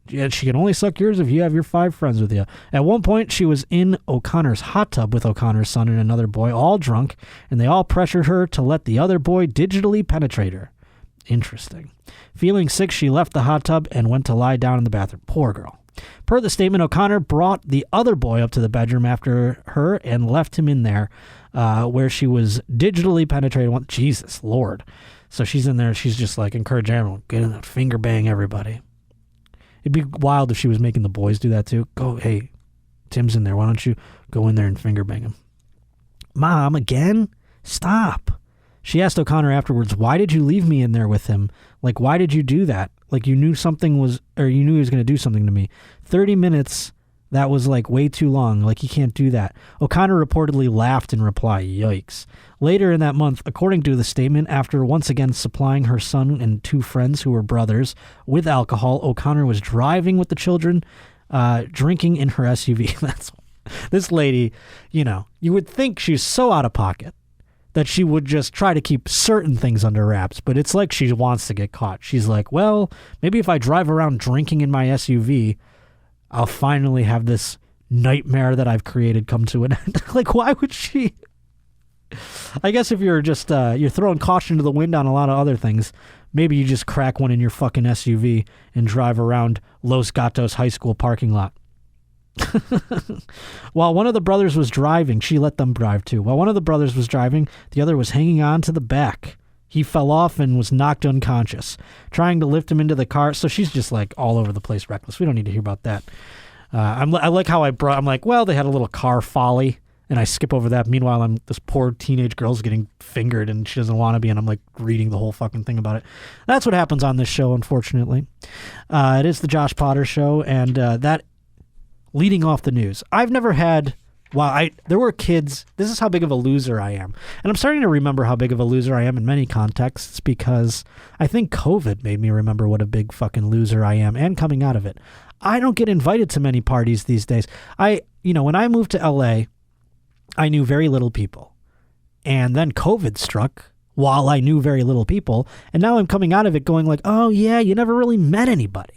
Yeah, she can only suck yours if you have your 5 friends with you. At one point, she was in O'Connor's hot tub with O'Connor's son and another boy, all drunk, and they all pressured her to let the other boy digitally penetrate her. Interesting. Feeling sick, she left the hot tub and went to lie down in the bathroom. Poor girl. Per the statement, O'Connor brought the other boy up to the bedroom after her and left him in there, where she was digitally penetrated. Jesus, Lord. So she's in there. She's just like encouraging everyone, get in there, finger bang everybody. It'd be wild if she was making the boys do that too. Go, hey, Tim's in there. Why don't you go in there and finger bang him? Mom, again? Stop. She asked O'Connor afterwards, why did you leave me in there with him? Like, why did you do that? Like, you knew something was, or you knew he was going to do something to me. 30 minutes, that was like way too long. Like, you can't do that. O'Connor reportedly laughed in reply. Yikes. Later in that month, according to the statement, after once again supplying her son and 2 friends who were brothers with alcohol, O'Connor was driving with the children, drinking in her SUV. That's this lady, you know, you would think she's so out of pocket that she would just try to keep certain things under wraps, but it's like she wants to get caught. She's like, well, maybe if I drive around drinking in my SUV, I'll finally have this nightmare that I've created come to an end. Like, why would she? I guess if you're just, you're throwing caution to the wind on a lot of other things, maybe you just crack one in your fucking SUV and drive around Los Gatos High School parking lot. While one of the brothers was driving, she let them drive too. While one of the brothers was driving, the other was hanging on to the back. He fell off and was knocked unconscious. Trying to lift him into the car. So she's just like all over the place reckless. We don't need to hear about that. I like how I'm like, well, they had a little car folly. And I skip over that. Meanwhile, this poor teenage girl's getting fingered and she doesn't want to be. And I'm like reading the whole fucking thing about it. That's what happens on this show, unfortunately. It is the Josh Potter Show. And that leading off the news. I've never had... there were kids. This is how big of a loser I am. And I'm starting to remember how big of a loser I am in many contexts because I think COVID made me remember what a big fucking loser I am and coming out of it. I don't get invited to many parties these days. When I moved to LA, I knew very little people. And then COVID struck while I knew very little people. And now I'm coming out of it going like, oh yeah, you never really met anybody.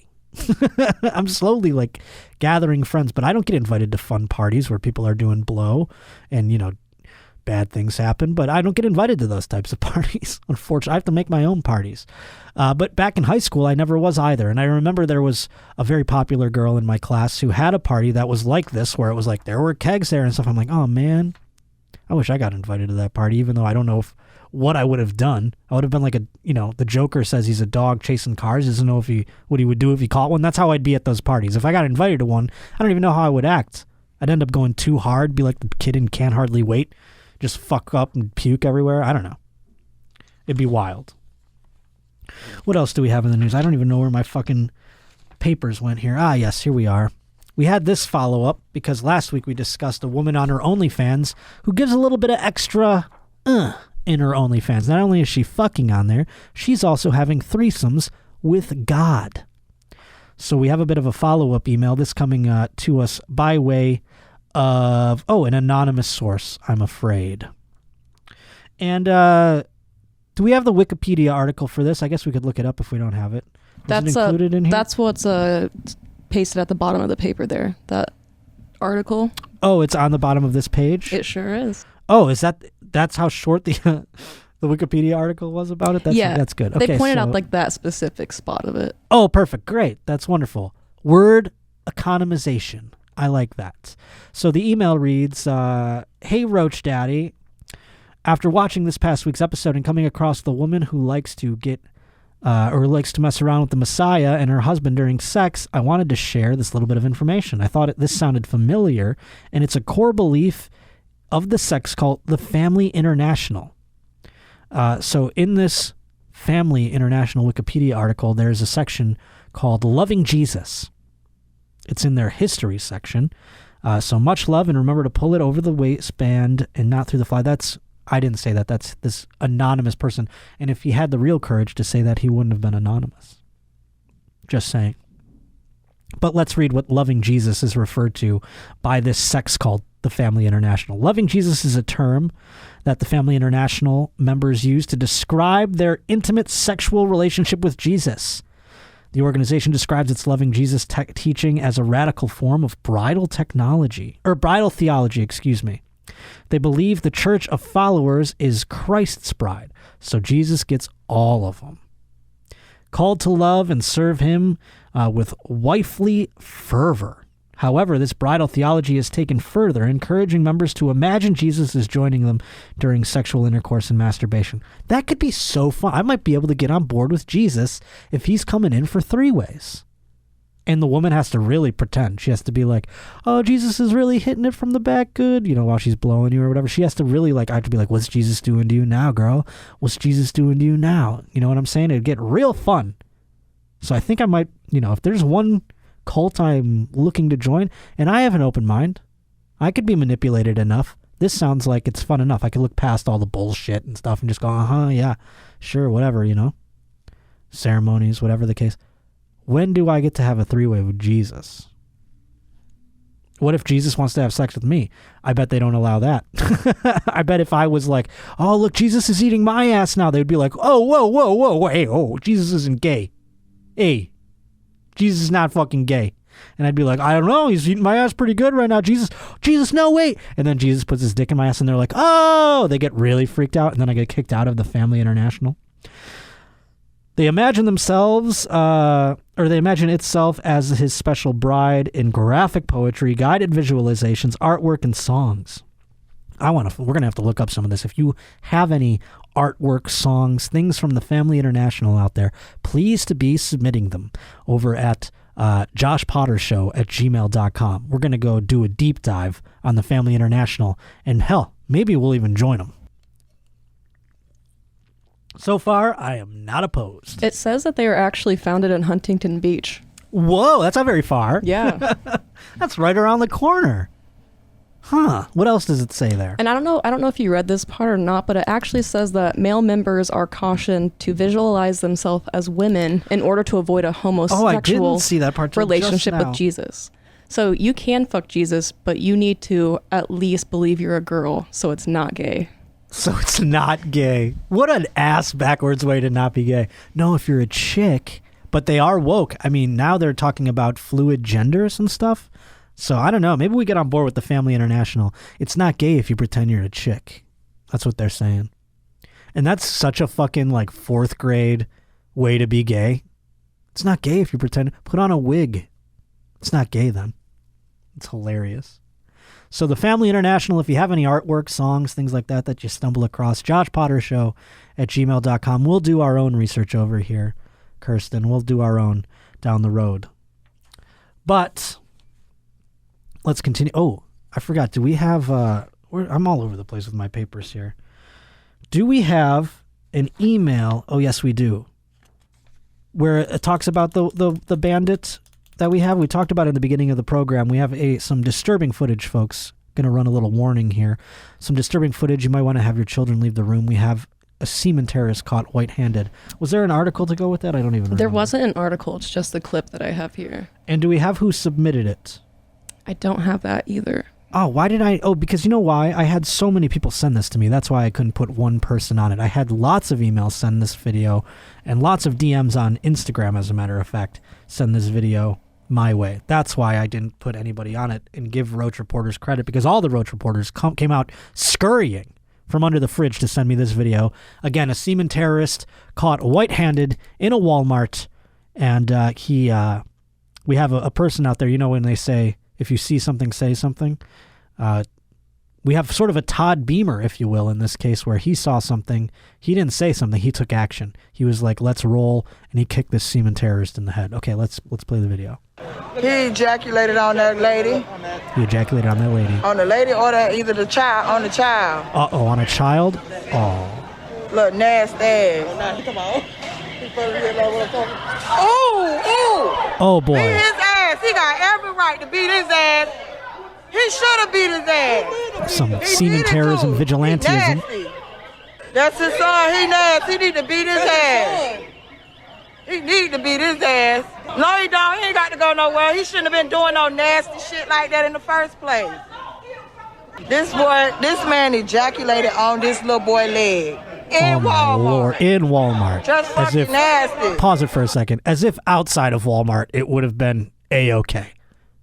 I'm slowly like gathering friends, but I don't get invited to fun parties where people are doing blow and, bad things happen, but I don't get invited to those types of parties. Unfortunately, I have to make my own parties. But back in high school, I never was either. And I remember there was a very popular girl in my class who had a party that was like this, where it was like there were kegs there and stuff. I'm like, oh man, I wish I got invited to that party, even though I don't know what I would have done. I would have been like the Joker says he's a dog chasing cars. Doesn't know what he would do if he caught one. That's how I'd be at those parties. If I got invited to one, I don't even know how I would act. I'd end up going too hard, be like the kid in Can't Hardly Wait, just fuck up and puke everywhere. I don't know. It'd be wild. What else do we have in the news? I don't even know where my fucking papers went here. Ah, yes, here we are. We had this follow-up because last week we discussed a woman on her OnlyFans who gives a little bit of extra in her OnlyFans. Not only is she fucking on there, she's also having threesomes with God. So we have a bit of a follow-up email. This coming to us by way of, an anonymous source, I'm afraid. And do we have the Wikipedia article for this? I guess we could look it up if we don't have it. Is it included in here? That's what's pasted at the bottom of the paper there, that article. Oh, it's on the bottom of this page? It sure is. Oh, that's how short the Wikipedia article was about it? That's good. Okay, they pointed out like that specific spot of it. Oh, perfect. Great. That's wonderful. Word economization. I like that. So the email reads, Hey, Roach Daddy. After watching this past week's episode and coming across the woman who likes to get or likes to mess around with the Messiah and her husband during sex, I wanted to share this little bit of information. I thought this sounded familiar, and it's a core belief of the sex cult, the Family International. So in this Family International Wikipedia article, there's a section called Loving Jesus. It's in their history section. So much love, and remember to pull it over the waistband and not through the fly. I didn't say that. That's this anonymous person. And if he had the real courage to say that, he wouldn't have been anonymous. Just saying. But let's read what Loving Jesus is referred to by this sex cult, the Family International. Loving Jesus is a term that the Family International members use to describe their intimate sexual relationship with Jesus. The organization describes its Loving Jesus teaching as a radical form of bridal theology. They believe the church of followers is Christ's bride, so Jesus gets all of them. Called to love and serve him with wifely fervor. However, this bridal theology is taken further, encouraging members to imagine Jesus is joining them during sexual intercourse and masturbation. That could be so fun. I might be able to get on board with Jesus if he's coming in for three-ways. And the woman has to really pretend. She has to be like, oh, Jesus is really hitting it from the back good, while she's blowing you or whatever. She has to really I have to be like, what's Jesus doing to you now, girl? What's Jesus doing to you now? You know what I'm saying? It'd get real fun. So I think I might, if there's one cult I'm looking to join, and I have an open mind, I could be manipulated enough. This sounds like it's fun enough. I could look past all the bullshit and stuff and just go, yeah, sure, whatever, ceremonies, whatever the case. When do I get to have a three-way with Jesus? What if Jesus wants to have sex with me? I bet they don't allow that. I bet if I was like, oh, look, Jesus is eating my ass now, they'd be like, oh, whoa, hey, Jesus isn't gay. Hey, Jesus is not fucking gay. And I'd be like, I don't know, he's eating my ass pretty good right now. Jesus, no, wait. And then Jesus puts his dick in my ass and they're like, oh, they get really freaked out. And then I get kicked out of the Family International. They imagine themselves, or they imagine itself as his special bride in graphic poetry, guided visualizations, artwork, and songs. We're going to have to look up some of this. If you have any artwork, songs, things from the Family International out there, please to be submitting them over at joshpottershow@gmail.com. We're going to go do a deep dive on the Family International, and hell, maybe we'll even join them. So far, I am not opposed. It says that they are actually founded in Huntington Beach. Whoa, that's not very far. Yeah. That's right around the corner. Huh. What else does it say there? And I don't know if you read this part or not, but it actually says that male members are cautioned to visualize themselves as women in order to avoid a homosexual relationship with Jesus. So you can fuck Jesus, but you need to at least believe you're a girl, so it's not gay. So it's not gay. What an ass backwards way to not be gay. No, if you're a chick, but they are woke. I mean, now they're talking about fluid genders and stuff. So I don't know. Maybe we get on board with the Family International. It's not gay if you pretend you're a chick. That's what they're saying. And that's such a fucking fourth grade way to be gay. It's not gay if you pretend. Put on a wig. It's not gay then. It's hilarious. So the Family International, if you have any artwork, songs, things like that you stumble across, joshpottershow@gmail.com. We'll do our own research over here, Kirsten. We'll do our own down the road. But let's continue. Oh, I forgot. Do we have... I'm all over the place with my papers here. Do we have an email? Oh, yes, we do. Where it talks about the bandit that we have. We talked about it in the beginning of the program. We have some disturbing footage, folks. Going to run a little warning here. Some disturbing footage. You might want to have your children leave the room. We have a semen terrorist caught white-handed. Was there an article to go with that? I don't even remember. There wasn't an article. It's just the clip that I have here. And do we have who submitted it? I don't have that either. Oh, why did I? Oh, because you know why? I had so many people send this to me. That's why I couldn't put one person on it. I had lots of emails send this video and lots of DMs on Instagram, as a matter of fact, send this video my way. That's why I didn't put anybody on it and give Roach Reporters credit, because all the Roach Reporters came out scurrying from under the fridge to send me this video. Again, a semen terrorist caught white-handed in a Walmart, and we have a person out there, when they say, if you see something, say something. We have sort of a Todd Beamer, if you will, in this case, where he saw something. He didn't say something. He took action. He was like, let's roll, and he kicked this semen terrorist in the head. Okay, let's play the video. He ejaculated on that lady. He ejaculated on that lady. On the lady or either the child, on the child. Uh-oh, on a child? Oh. Look, nasty ass. Come on. Oh, boy. Beat his ass. He got every right to beat his ass. He should have beat his ass. Some semen terrorism, vigilantism. That's his son. He nasty. He need to beat his ass. He need to beat his ass. No, he don't. He ain't got to go nowhere. He shouldn't have been doing no nasty shit like that in the first place. This man ejaculated on this little boy leg. In Walmart. Lord. In Walmart. Just fucking nasty. Pause it for a second. As if outside of Walmart it would have been A-okay.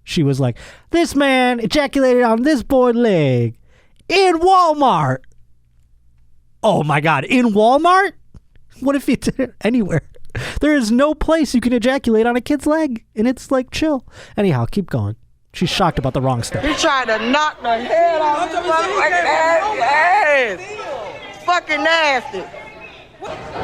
She was like, this man ejaculated on this boy's leg in Walmart. Oh my God, in Walmart? What if he did it anywhere? There is no place you can ejaculate on a kid's leg, and it's like chill. Anyhow, keep going. She's shocked about the wrong stuff. He tried to knock the head off his motherfucking ass. Fucking nasty.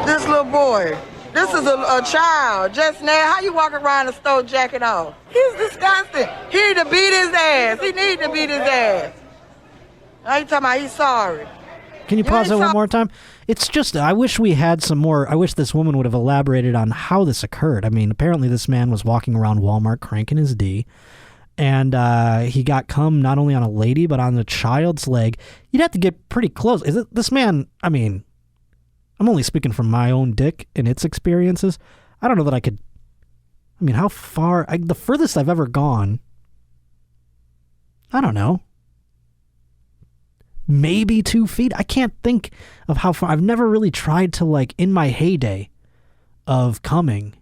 This little boy. This is a child. Just now, how you walk around the store jacking off? He's disgusting. He need to beat his ass. He need to beat his ass. Now you talking about he's sorry. Can you pause that one more time? It's just, I wish we had some more, I wish this woman would have elaborated on how this occurred. I mean, apparently this man was walking around Walmart cranking his D, and he got cum not only on a lady, but on the child's leg. You'd have to get pretty close. Is it this man, I mean, I'm only speaking from my own dick and its experiences. I don't know that I could, I mean, how far, the furthest I've ever gone, I don't know, maybe 2 feet. I can't think of how far. I've never really tried to, like, in my heyday of coming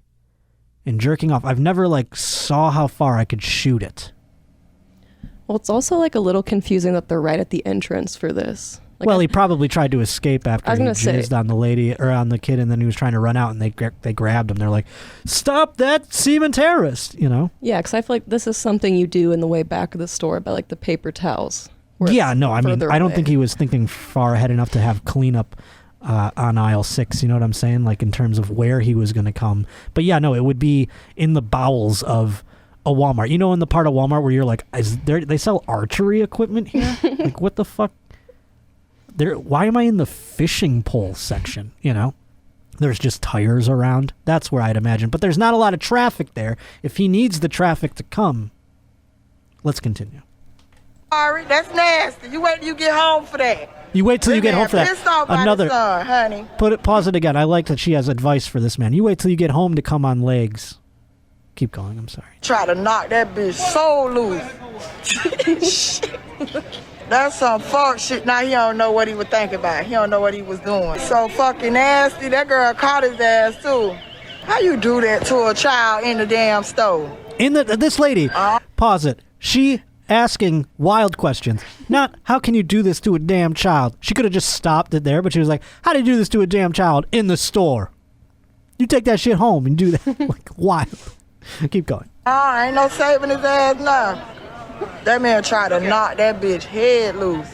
and jerking off, I've never, like, saw how far I could shoot it. Well, it's also, like, a little confusing that they're right at the entrance for this. Like, well, he probably tried to escape after he jizzed on the lady or on the kid, and then he was trying to run out, and they grabbed him. They're like, "Stop that semen terrorist!" You know? Yeah, because I feel like this is something you do in the way back of the store by like the paper towels. Yeah, no, I mean, I don't think he was thinking far ahead enough to have cleanup on aisle 6. You know what I'm saying? Like in terms of where he was going to come. But yeah, no, it would be in the bowels of a Walmart. You know, in the part of Walmart where you're like, they sell archery equipment here? Like, what the fuck? Why am I in the fishing pole section, you know? There's just tires around. That's where I'd imagine. But there's not a lot of traffic there. If he needs the traffic to come, let's continue. Sorry, that's nasty. You wait till you get home for that. You wait till you get home for that. Another son, honey. Pause it again. I like that she has advice for this man. You wait till you get home to come on legs. Keep going, I'm sorry. Try to knock that bitch so loose. That's some fuck shit. Now he don't know what he was thinking about. He don't know what he was doing. So fucking nasty. That girl caught his ass too. How you do that to a child in the damn store? This lady, pause it. She asking wild questions. Not, how can you do this to a damn child? She could have just stopped it there, but she was like, how do you do this to a damn child in the store? You take that shit home and do that. Like, wild. Keep going. Ain't no saving his ass now. That man tried to knock that bitch head loose.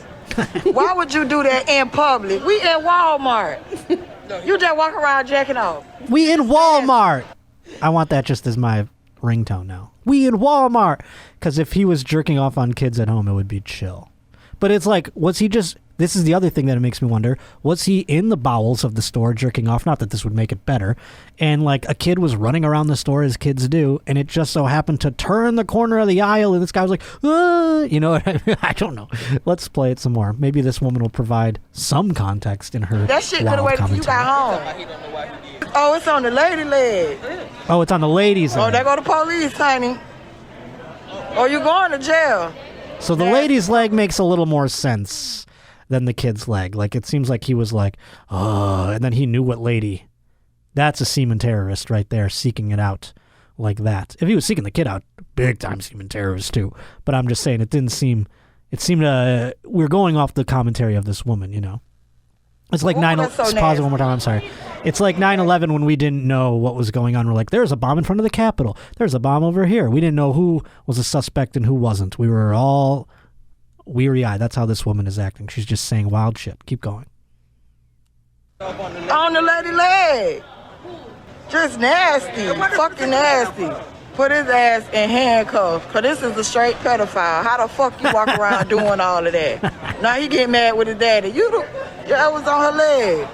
Why would you do that in public? We in Walmart. You just walk around jacking off. We in Walmart. I want that just as my ringtone now. We in Walmart. Because if he was jerking off on kids at home, it would be chill. But it's like, was he just... This is the other thing that it makes me wonder. Was he in the bowels of the store jerking off? Not that this would make it better. And like a kid was running around the store as kids do, and it just so happened to turn the corner of the aisle, and this guy was like, you know what I mean? I don't know. Let's play it some more. Maybe this woman will provide some context in her That shit could have waited till you got home. Oh, it's on the lady leg. Oh, it's on the ladies' leg. Oh, there go the police, honey. Oh, you going to jail. So the lady's leg makes a little more sense than the kid's leg. Like, it seems like he was like, oh, and then he knew what lady. That's a semen terrorist right there, seeking it out like that. If he was seeking the kid out, big time semen terrorist too. But I'm just saying, it seemed we're going off the commentary of this woman, you know. It's like pause it one more time, I'm sorry. It's like 9/11 when we didn't know what was going on. We're like, there's a bomb in front of the Capitol. There's a bomb over here. We didn't know who was a suspect and who wasn't. We were all weary-eyed. That's how this woman is acting. She's just saying wild shit. Keep going. On the lady leg. Just nasty. Fucking nasty. Put his ass in handcuffs, because this is a straight pedophile. How the fuck you walk around doing all of that? Now he get mad with his daddy. That was on her leg.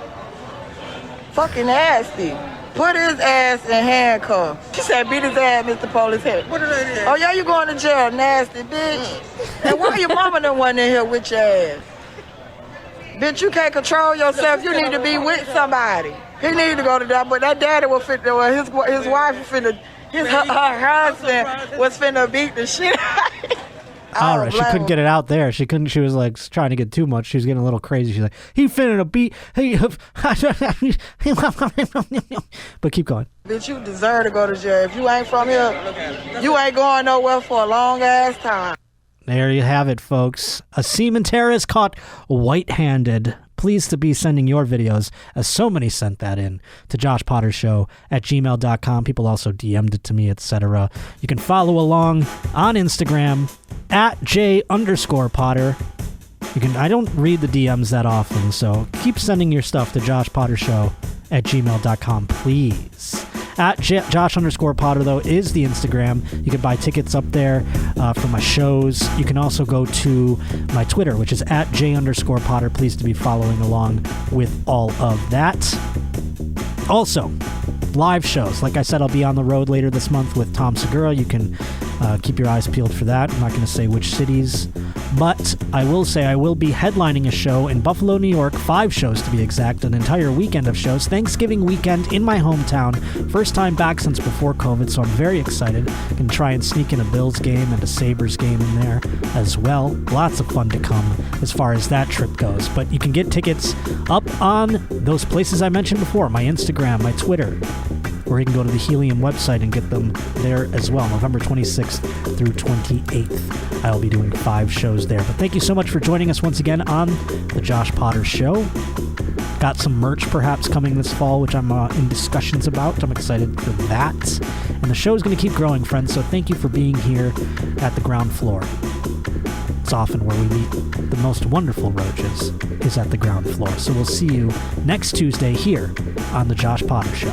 Fucking nasty. Put his ass in handcuffs. She said, beat his ass, Mr. Police Head. What did I do? Oh, yeah, you going to jail, nasty bitch. And why your mama done one in here with your ass? Bitch, you can't control yourself. You need to be with somebody. He need to go to that, but that daddy was fit. His wife was finna. Her husband was finna beat the shit out of him. All right, she couldn't get it out there. She couldn't. She was like trying to get too much. She was getting a little crazy. She's like, he finna beat. But keep going. Bitch, you deserve to go to jail. If you ain't from here, you ain't going nowhere for a long ass time. There you have it, folks. A semen terrorist caught white-handed. Pleased to be sending your videos, as so many sent that in, to joshpottershow@gmail.com. People also DM'd it to me, etc. You can follow along on Instagram @J_Potter. I don't read the DMs that often, so keep sending your stuff to joshpottershow@gmail.com, please. @Josh_Potter, though, is the Instagram. You can buy tickets up there for my shows. You can also go to my Twitter, which is @J_Potter. Pleased to be following along with all of that. Also, live shows. Like I said, I'll be on the road later this month with Tom Segura. You can keep your eyes peeled for that. I'm not going to say which cities, but I will say I will be headlining a show in Buffalo, New York, 5 shows to be exact, an entire weekend of shows. Thanksgiving weekend in my hometown. First time back since before COVID, so I'm very excited. I can try and sneak in a Bills game and a Sabres game in there as well. Lots of fun to come as far as that trip goes. But you can get tickets up on those places I mentioned before, my Instagram, my Twitter, or you can go to the Helium website and get them there as well. November 26th through 28th. I'll be doing 5 shows there. But thank you so much for joining us once again on The Josh Potter Show. Got some merch perhaps coming this fall, which I'm in discussions about. I'm excited for that. And the show is going to keep growing, friends, so thank you for being here at the ground floor. It's often where we meet the most wonderful roaches is at the ground floor. So we'll see you next Tuesday here on The Josh Potter Show.